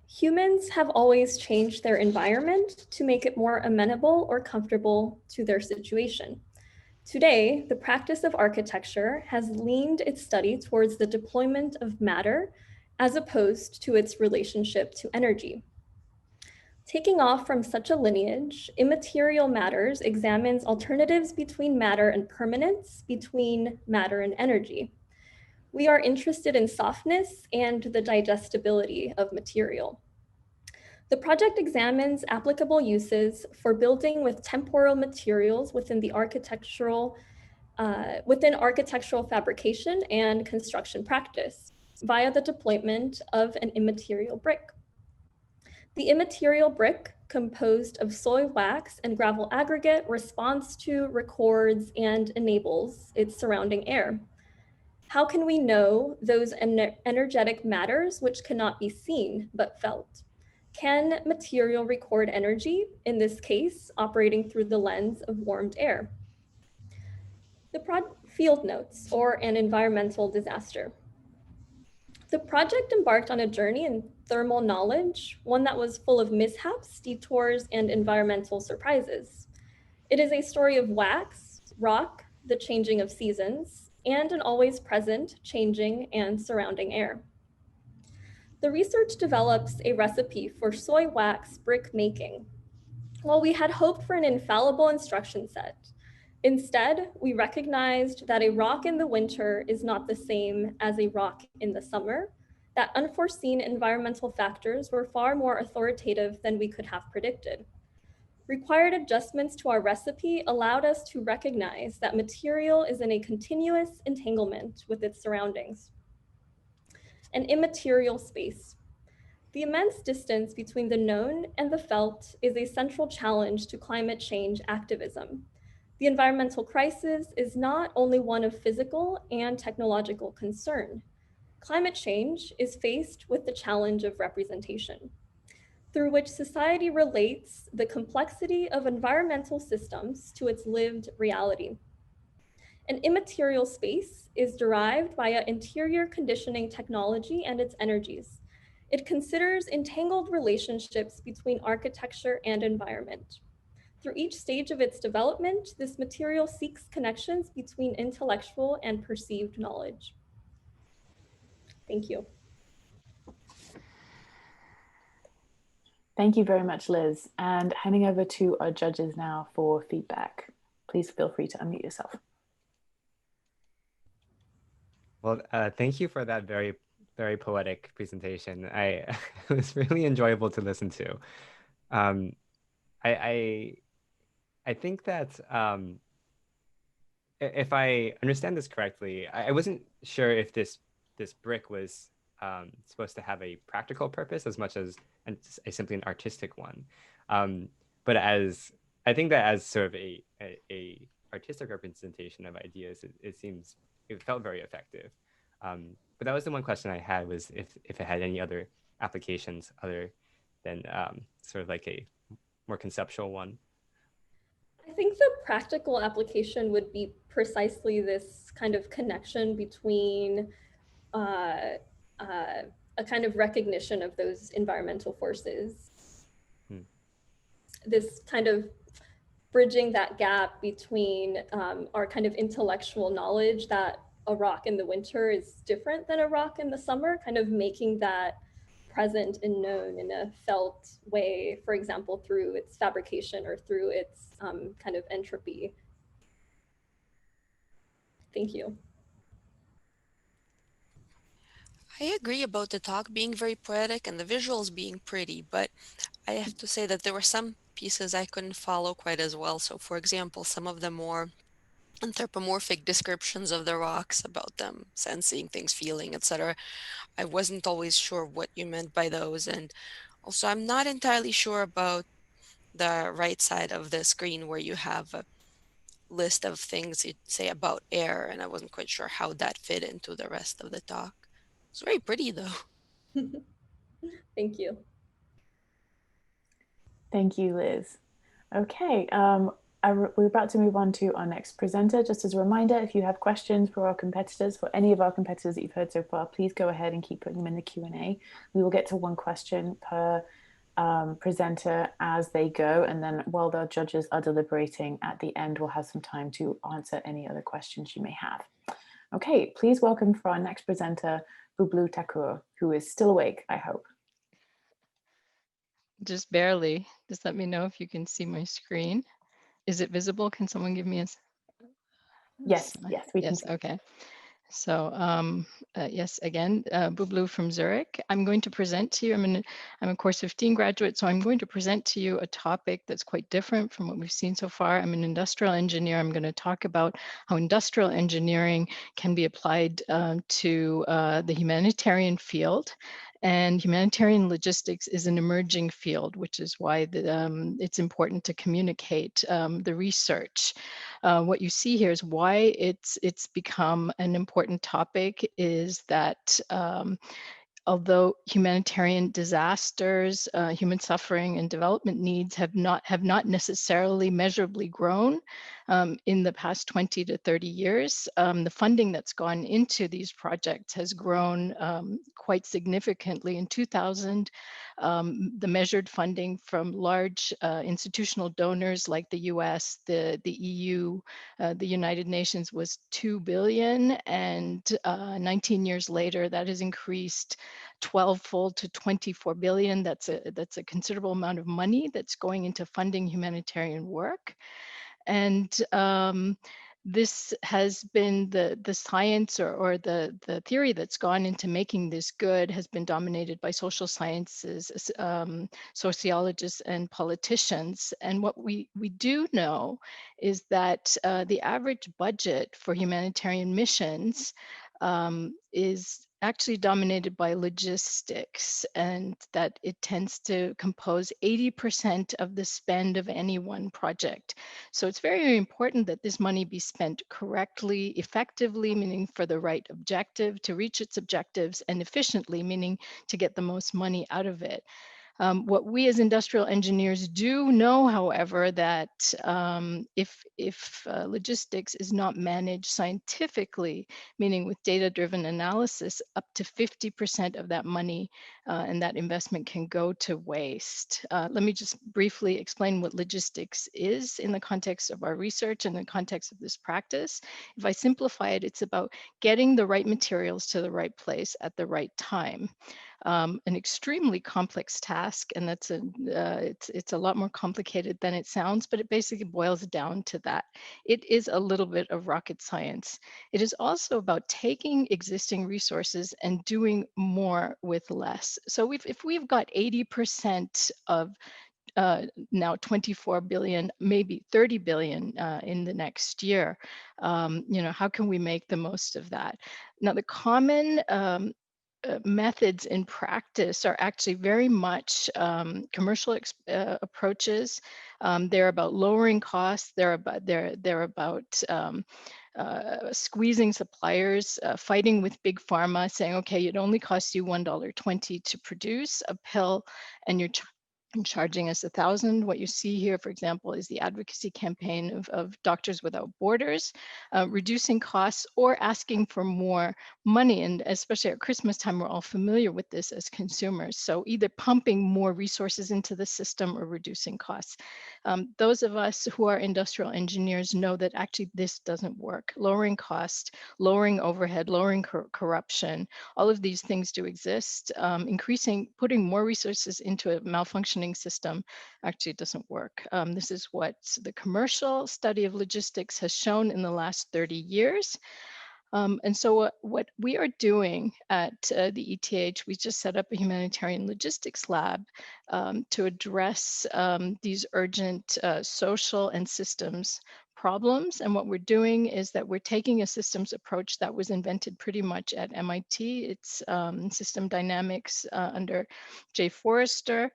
Humans have always changed their environment to make it more amenable or comfortable to their situation. Today, the practice of architecture has leaned its study towards the deployment of matter as opposed to its relationship to energy. Taking off from such a lineage, Immaterial Matters examines alternatives between matter and permanence, between matter and energy. We are interested in softness and the digestibility of material. The project examines applicable uses for building with temporal materials within architectural fabrication and construction practice via the deployment of an immaterial brick. The immaterial brick, composed of soy wax and gravel aggregate, responds to, records, and enables its surrounding air. How can we know those energetic matters which cannot be seen but felt? Can material record energy, in this case, operating through the lens of warmed air? The field notes, or an environmental disaster. The project embarked on a journey in thermal knowledge, one that was full of mishaps, detours, and environmental surprises. It is a story of wax, rock, the changing of seasons, and an always present, changing, and surrounding air. The research develops a recipe for soy wax brick making. While we had hoped for an infallible instruction set, instead, we recognized that a rock in the winter is not the same as a rock in the summer, that unforeseen environmental factors were far more authoritative than we could have predicted. Required adjustments to our recipe allowed us to recognize that material is in a continuous entanglement with its surroundings. An immaterial space. The immense distance between the known and the felt is a central challenge to climate change activism. The environmental crisis is not only one of physical and technological concern. Climate change is faced with the challenge of representation, through which society relates the complexity of environmental systems to its lived reality. An immaterial space is derived via interior conditioning technology and its energies. It considers entangled relationships between architecture and environment. Through each stage of its development, this material seeks connections between intellectual and perceived knowledge. Thank you. Thank you very much, Liz. And handing over to our judges now for feedback. Please feel free to unmute yourself. Well, thank you for that very, very poetic presentation. It was really enjoyable to listen to. I think that if I understand this correctly, I wasn't sure if this brick was supposed to have a practical purpose as much as simply an artistic one. But I think that as sort of a artistic representation of ideas, it felt very effective. But that was the one question I had, was if it had any other applications other than sort of like a more conceptual one. I think the practical application would be precisely this kind of connection between a kind of recognition of those environmental forces. This kind of bridging that gap between our kind of intellectual knowledge that a rock in the winter is different than a rock in the summer, kind of making that present and known in a felt way, for example, through its fabrication or through its kind of entropy. Thank you. I agree about the talk being very poetic and the visuals being pretty, but I have to say that there were some pieces I couldn't follow quite as well. So for example, some of the more anthropomorphic descriptions of the rocks, about them sensing things, feeling, etc. I wasn't always sure what you meant by those. And also I'm not entirely sure about the right side of the screen where you have a list of things you'd say about air, and I wasn't quite sure how that fit into the rest of the talk. It's very pretty though. Thank you. Thank you, Liz. Okay, we're about to move on to our next presenter. Just as a reminder, if you have questions for our competitors, for any of our competitors that you've heard so far, please go ahead and keep putting them in the Q&A. We will get to one question per presenter as they go, and then while the judges are deliberating at the end, we'll have some time to answer any other questions you may have. Okay, please welcome for our next presenter, Bublu Thakur, who is still awake, I hope. Just barely. Just let me know if you can see my screen. Is it visible? Can someone give me a... Yes, yes, we can see. Okay. So yes, again, Bublu from Zurich. I'm going to present to you, I'm a course 15 graduate, so I'm going to present to you a topic that's quite different from what we've seen so far. I'm an industrial engineer. I'm going to talk about how industrial engineering can be applied to the humanitarian field. And humanitarian logistics is an emerging field, which is why it's important to communicate the research. What you see here is why it's become an important topic is that although humanitarian disasters, human suffering and development needs have not necessarily measurably grown in the past 20 to 30 years, the funding that's gone into these projects has grown quite significantly. In 2000, the measured funding from large institutional donors like the US, the EU, the United Nations was 2 billion, and 19 years later that has increased 12-fold to 24 billion. That's a considerable amount of money that's going into funding humanitarian work. And this has been the science or the theory that's gone into making this good has been dominated by social sciences, sociologists and politicians. And what we do know is that the average budget for humanitarian missions actually dominated by logistics, and that it tends to compose 80% of the spend of any one project. So it's very, very important that this money be spent correctly, effectively, meaning for the right objective, to reach its objectives, and efficiently, meaning to get the most money out of it. What we as industrial engineers do know, however, that if logistics is not managed scientifically, meaning with data-driven analysis, up to 50% of that money and that investment can go to waste. Let me just briefly explain what logistics is in the context of our research and the context of this practice. If I simplify it, it's about getting the right materials to the right place at the right time. An extremely complex task, and that's it's a lot more complicated than it sounds, but it basically boils down to that. It is a little bit of rocket science. It is also about taking existing resources and doing more with less. So if we've got 80% of now 24 billion, maybe 30 billion in the next year, how can we make the most of that? Now, the common methods in practice are actually very much commercial approaches. They're about lowering costs. They're about squeezing suppliers, fighting with big pharma, saying, okay, it only costs you $1.20 to produce a pill, and you're charging us $1,000. What you see here, for example, is the advocacy campaign of Doctors Without Borders, reducing costs or asking for more money. And especially at Christmas time, we're all familiar with this as consumers. So either pumping more resources into the system or reducing costs. Those of us who are industrial engineers know that actually this doesn't work. Lowering cost, lowering overhead, lowering corruption, all of these things do exist. Putting more resources into a malfunctioning system actually doesn't work. This is what the commercial study of logistics has shown in the last 30 years. And so what we are doing at the ETH, we just set up a humanitarian logistics lab to address these urgent social and systems problems. And what we're doing is that we're taking a systems approach that was invented pretty much at MIT. It's system dynamics under Jay Forrester.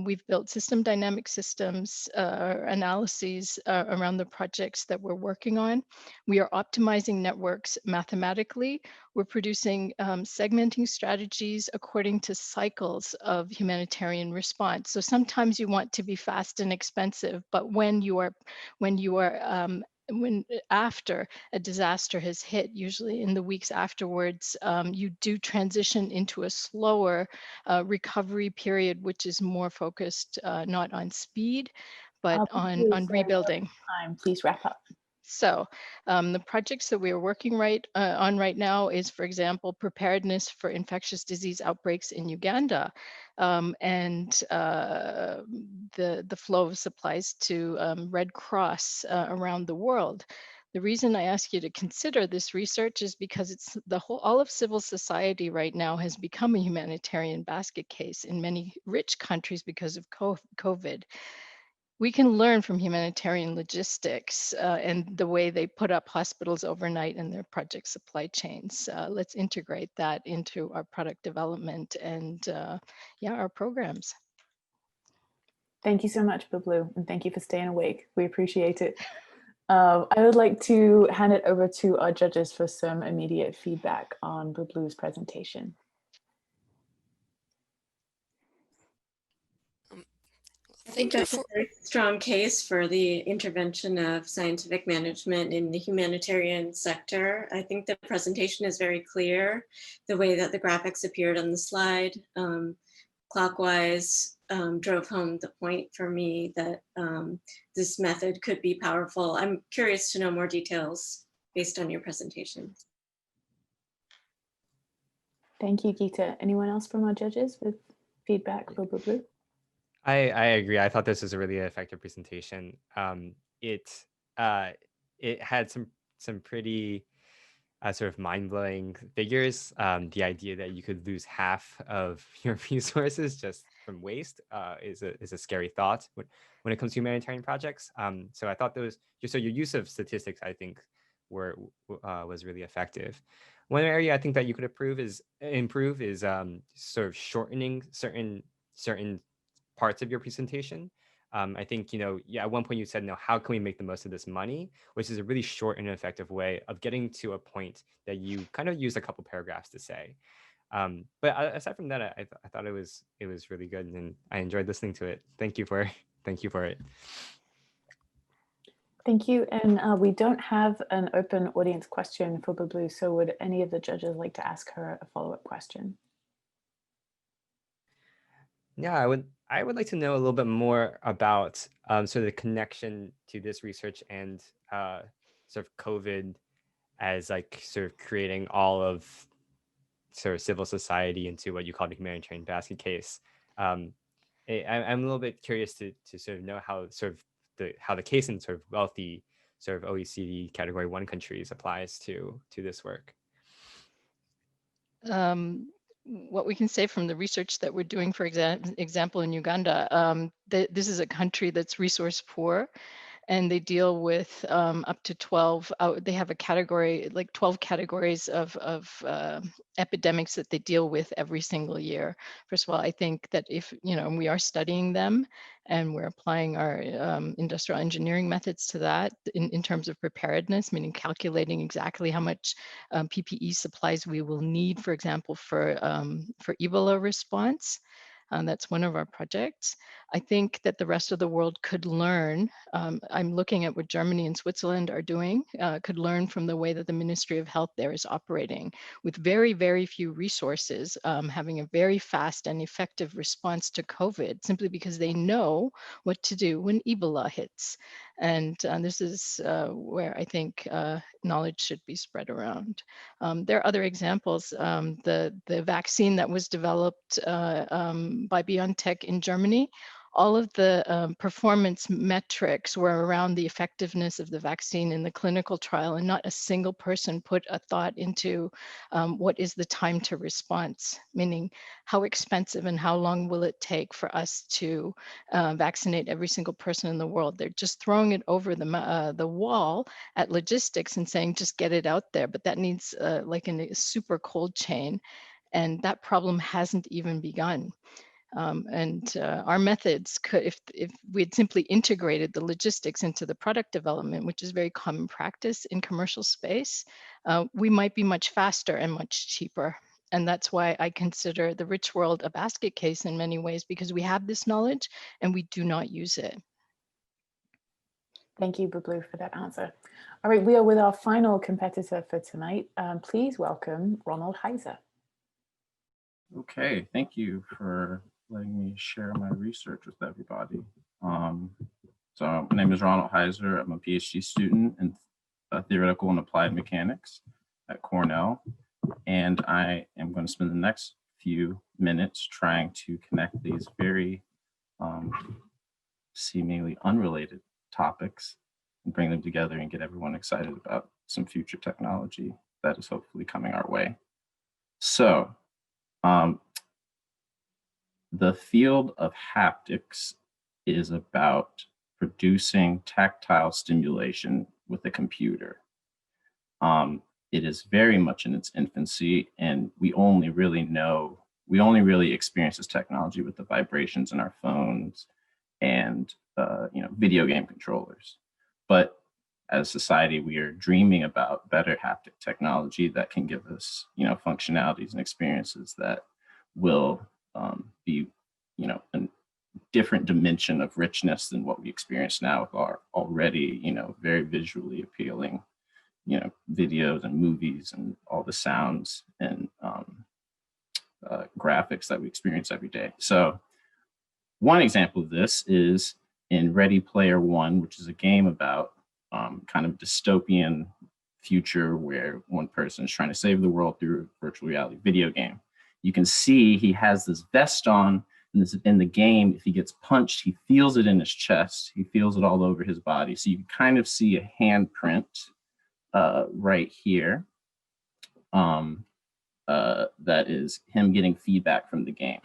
We've built system dynamic systems analyses around the projects that we're working on. We are optimizing networks mathematically. We're producing segmenting strategies according to cycles of humanitarian response. So sometimes you want to be fast and expensive, but when after a disaster has hit, usually in the weeks afterwards, you do transition into a slower recovery period, which is more focused not on speed, but on rebuilding. Please wrap up. So the projects that we are working on right now is, for example, preparedness for infectious disease outbreaks in Uganda, and the flow of supplies to Red Cross around the world. The reason I ask you to consider this research is because all of civil society right now has become a humanitarian basket case in many rich countries because of COVID. We can learn from humanitarian logistics and the way they put up hospitals overnight in their project supply chains. Let's integrate that into our product development and our programs. Thank you so much, Bublu, and thank you for staying awake. We appreciate it. I would like to hand it over to our judges for some immediate feedback on Bublu's presentation. I think that's a very strong case for the intervention of scientific management in the humanitarian sector. I think the presentation is very clear. The way that the graphics appeared on the slide, clockwise, drove home the point for me that this method could be powerful. I'm curious to know more details based on your presentation. Thank you, Geeta. Anyone else from our judges with feedback for Bublu? I agree. I thought this was a really effective presentation. It had some pretty sort of mind-blowing figures. The idea that you could lose half of your resources just from waste is a scary thought when it comes to humanitarian projects. So I thought your use of statistics, I think, was really effective. One area I think that you could improve is sort of shortening certain parts of your presentation. I think, at one point you said, how can we make the most of this money, which is a really short and effective way of getting to a point that you kind of use a couple paragraphs to say. But aside from that, I thought it was really good, and I enjoyed listening to it. Thank you for it. Thank you. And we don't have an open audience question for Bublu, so would any of the judges like to ask her a follow-up question? Yeah, I would like to know a little bit more about sort of the connection to this research and sort of COVID as like sort of creating all of sort of civil society into what you call the humanitarian basket case. I'm a little bit curious to sort of know how the case in sort of wealthy sort of OECD category 1 countries applies to this work. What we can say from the research that we're doing, for example, in Uganda, this is a country that's resource poor, and they deal with up to 12. They have a category, like 12 categories of epidemics that they deal with every single year. First of all, I think that if, we are studying them and we're applying our industrial engineering methods to that in terms of preparedness, meaning calculating exactly how much PPE supplies we will need, for example, for Ebola response. That's one of our projects. I think that the rest of the world could learn. I'm looking at what Germany and Switzerland are doing, could learn from the way that the Ministry of Health there is operating with very, very few resources, having a very fast and effective response to COVID, simply because they know what to do when Ebola hits. And this is where I think knowledge should be spread around. There are other examples. The vaccine that was developed by BioNTech in Germany, all of the performance metrics were around the effectiveness of the vaccine in the clinical trial, and not a single person put a thought into what is the time to response, meaning how expensive and how long will it take for us to vaccinate every single person in the world. They're just throwing it over the wall at logistics and saying, just get it out there. But that needs like a super cold chain. And that problem hasn't even begun. Our methods could, if we had simply integrated the logistics into the product development, which is very common practice in commercial space, we might be much faster and much cheaper. And that's why I consider the rich world a basket case in many ways, because we have this knowledge and we do not use it. Thank you, Bublu, for that answer. All right, we are with our final competitor for tonight. Please welcome Ronald Heiser. Okay, thank you for letting me share my research with everybody. So my name is Ronald Heiser. I'm a PhD student in theoretical and applied mechanics at Cornell. And I am going to spend the next few minutes trying to connect these very seemingly unrelated topics and bring them together and get everyone excited about some future technology that is hopefully coming our way. So, the field of haptics is about producing tactile stimulation with a computer. It is very much in its infancy, and we only really experience this technology with the vibrations in our phones and video game controllers. But as a society, we are dreaming about better haptic technology that can give us functionalities and experiences that will be a different dimension of richness than what we experience now with our already very visually appealing videos and movies and all the sounds and graphics that we experience every day. So one example of this is in Ready Player One, which is a game about kind of dystopian future where one person is trying to save the world through a virtual reality video game. You can see he has this vest on, and in the game, if he gets punched, he feels it in his chest. He feels it all over his body. So you can kind of see a handprint right here. That is him getting feedback from the game.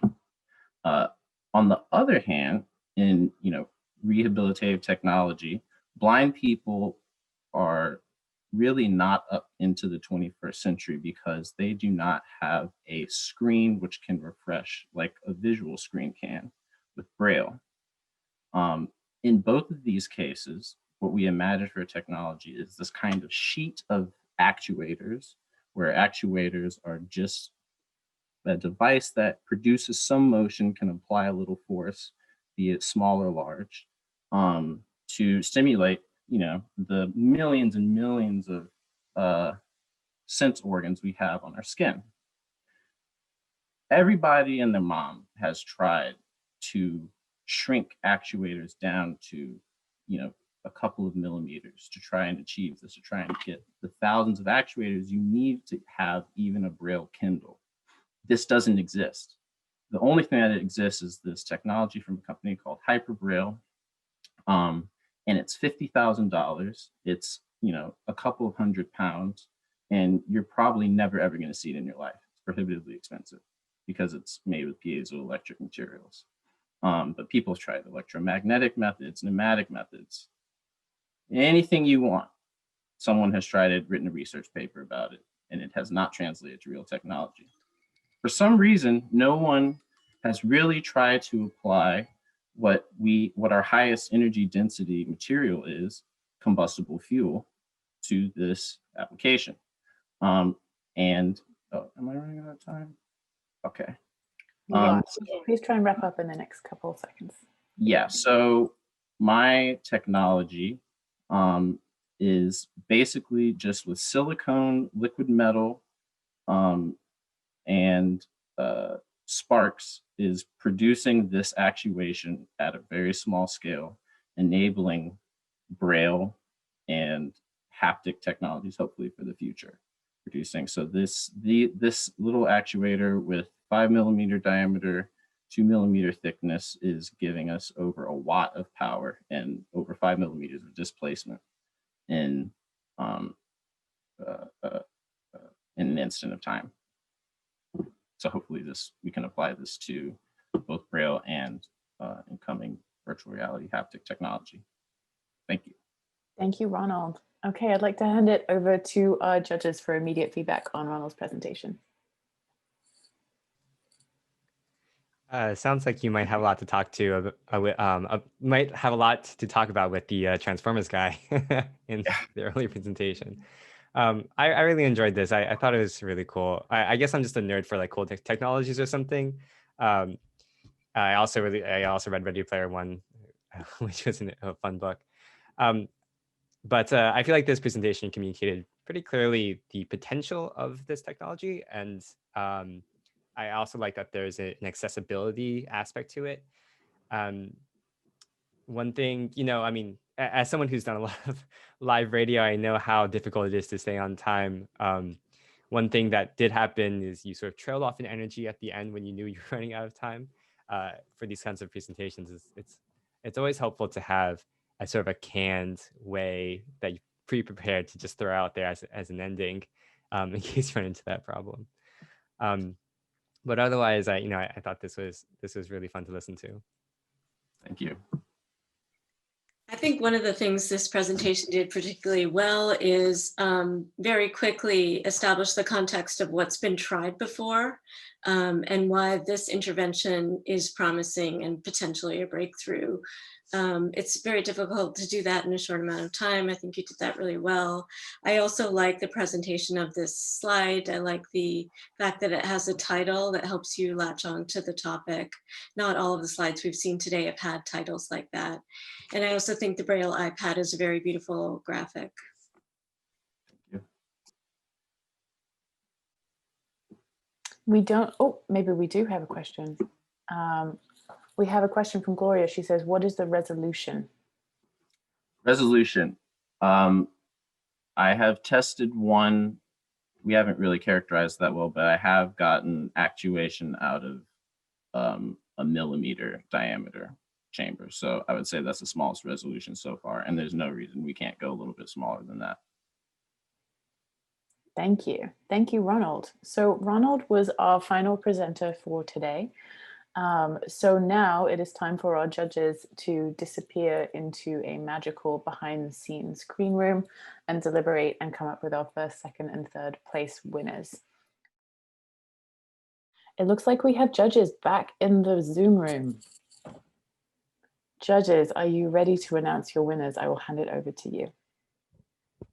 On the other hand, in rehabilitative technology, blind people are really not up into the 21st century because they do not have a screen which can refresh like a visual screen can with Braille. In both of these cases, what we imagine for technology is this kind of sheet of actuators, where actuators are just a device that produces some motion, can apply a little force, be it small or large, to stimulate, you know, the millions and millions of sense organs we have on our skin. Everybody and their mom has tried to shrink actuators down to, you know, a couple of millimeters to try and achieve this, to try and get the thousands of actuators you need to have even a Braille Kindle. This doesn't exist. The only thing that exists is this technology from a company called Hyperbraille, and it's $50,000. It's, you know, a couple of £100, and you're probably never ever going to see it in your life. It's prohibitively expensive because it's made with piezoelectric materials. But people have tried electromagnetic methods, pneumatic methods, anything you want. Someone has tried it, written a research paper about it, and it has not translated to real technology. For some reason, no one has really tried to apply what our highest energy density material is, combustible fuel, to this application. Am I running out of time? Okay. Yeah, please try and wrap up in the next couple of seconds. Yeah, so my technology is basically just with silicone, liquid metal, and sparks is producing this actuation at a very small scale, enabling Braille and haptic technologies, hopefully for the future, producing. So this little actuator with 5 millimeter diameter, 2 millimeter thickness is giving us over a watt of power and over 5 millimeters of displacement in an instant of time. So hopefully we can apply this to both Braille and incoming virtual reality haptic technology. Thank you. Thank you, Ronald. Okay, I'd like to hand it over to our judges for immediate feedback on Ronald's presentation. Sounds like you might have a lot to talk to. Might have a lot to talk about with the Transformers guy in the earlier presentation. I really enjoyed this. I thought it was really cool. I guess I'm just a nerd for like cool technologies or something. I also read Ready Player One, which was a fun book. But I feel like this presentation communicated pretty clearly the potential of this technology, and I also like that there's an accessibility aspect to it. One thing, you know, I mean, as someone who's done a lot of live radio, I know how difficult it is to stay on time. One thing that did happen is you sort of trailed off in energy at the end when you knew you were running out of time. For these kinds of presentations, it's always helpful to have a sort of a canned way that you pre-prepared to just throw out there as an ending, in case you run into that problem. But otherwise, I thought this was really fun to listen to. Thank you. I think one of the things this presentation did particularly well is very quickly establish the context of what's been tried before and why this intervention is promising and potentially a breakthrough. It's very difficult to do that in a short amount of time. I think you did that really well. I also like the presentation of this slide. I like the fact that it has a title that helps you latch on to the topic. Not all of the slides we've seen today have had titles like that. And I also think the Braille iPad is a very beautiful graphic. We don't, oh, maybe we do have a question. We have a question from Gloria. She says, what is the resolution? Resolution. I have tested one. We haven't really characterized that well, but I have gotten actuation out of a millimeter diameter chamber. So I would say that's the smallest resolution so far. And there's no reason we can't go a little bit smaller than that. Thank you. Thank you, Ronald. So Ronald was our final presenter for today. So now it is time for our judges to disappear into a magical behind the scenes screen room and deliberate and come up with our first, second, and third place winners. It looks like we have judges back in the Zoom room. Judges, are you ready to announce your winners? I will hand it over to you.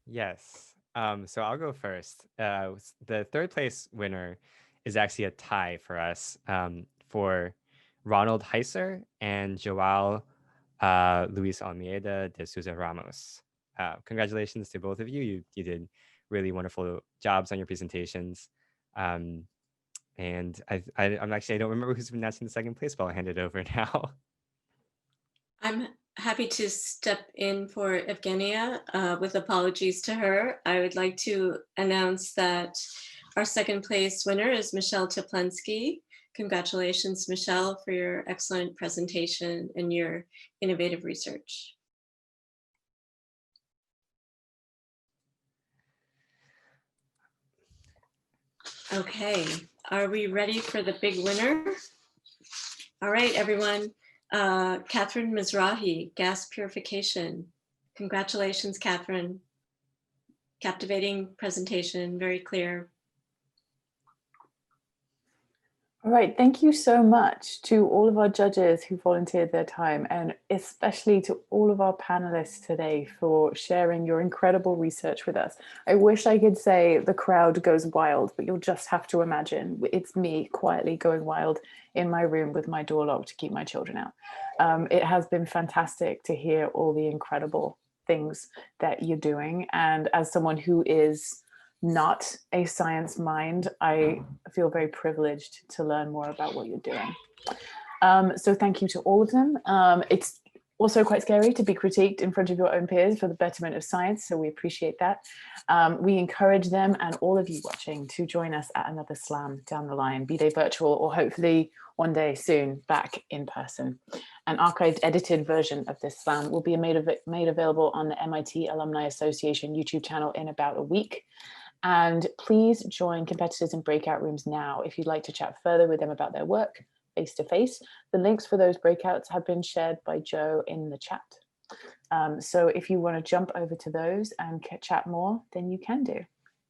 Yes. So I'll go first. The third place winner is actually a tie for us, for Ronald Heiser and Joao Luis Almeida de Souza Ramos. Congratulations to both of you. You did really wonderful jobs on your presentations. And I'm actually, I don't remember who's been announcing the second place, but I'll hand it over now. I'm happy to step in for Evgenia with apologies to her. I would like to announce that our second place winner is Michelle Teplensky. Congratulations, Michelle, for your excellent presentation and your innovative research. Okay, are we ready for the big winner? All right, everyone. Catherine Mizrahi, gas purification. Congratulations, Catherine. Captivating presentation, very clear. All right, thank you so much to all of our judges who volunteered their time, and especially to all of our panelists today for sharing your incredible research with us. I wish I could say the crowd goes wild, but you'll just have to imagine it's me quietly going wild in my room with my door locked to keep my children out. It has been fantastic to hear all the incredible things that you're doing. And as someone who is not a science mind, I feel very privileged to learn more about what you're doing. So thank you to all of them. It's also quite scary to be critiqued in front of your own peers for the betterment of science, so we appreciate that. We encourage them and all of you watching to join us at another SLAM down the line, be they virtual or hopefully one day soon back in person. An archived edited version of this SLAM will be made available on the MIT Alumni Association YouTube channel in about a week. And please join competitors in breakout rooms now if you'd like to chat further with them about their work face to face. The links for those breakouts have been shared by Joe in the chat. So if you want to jump over to those and chat more, then you can do.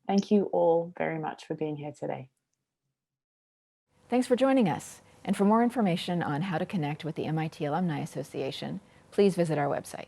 Thank you all very much for being here today. Thanks for joining us. And for more information on how to connect with the MIT Alumni Association, please visit our website.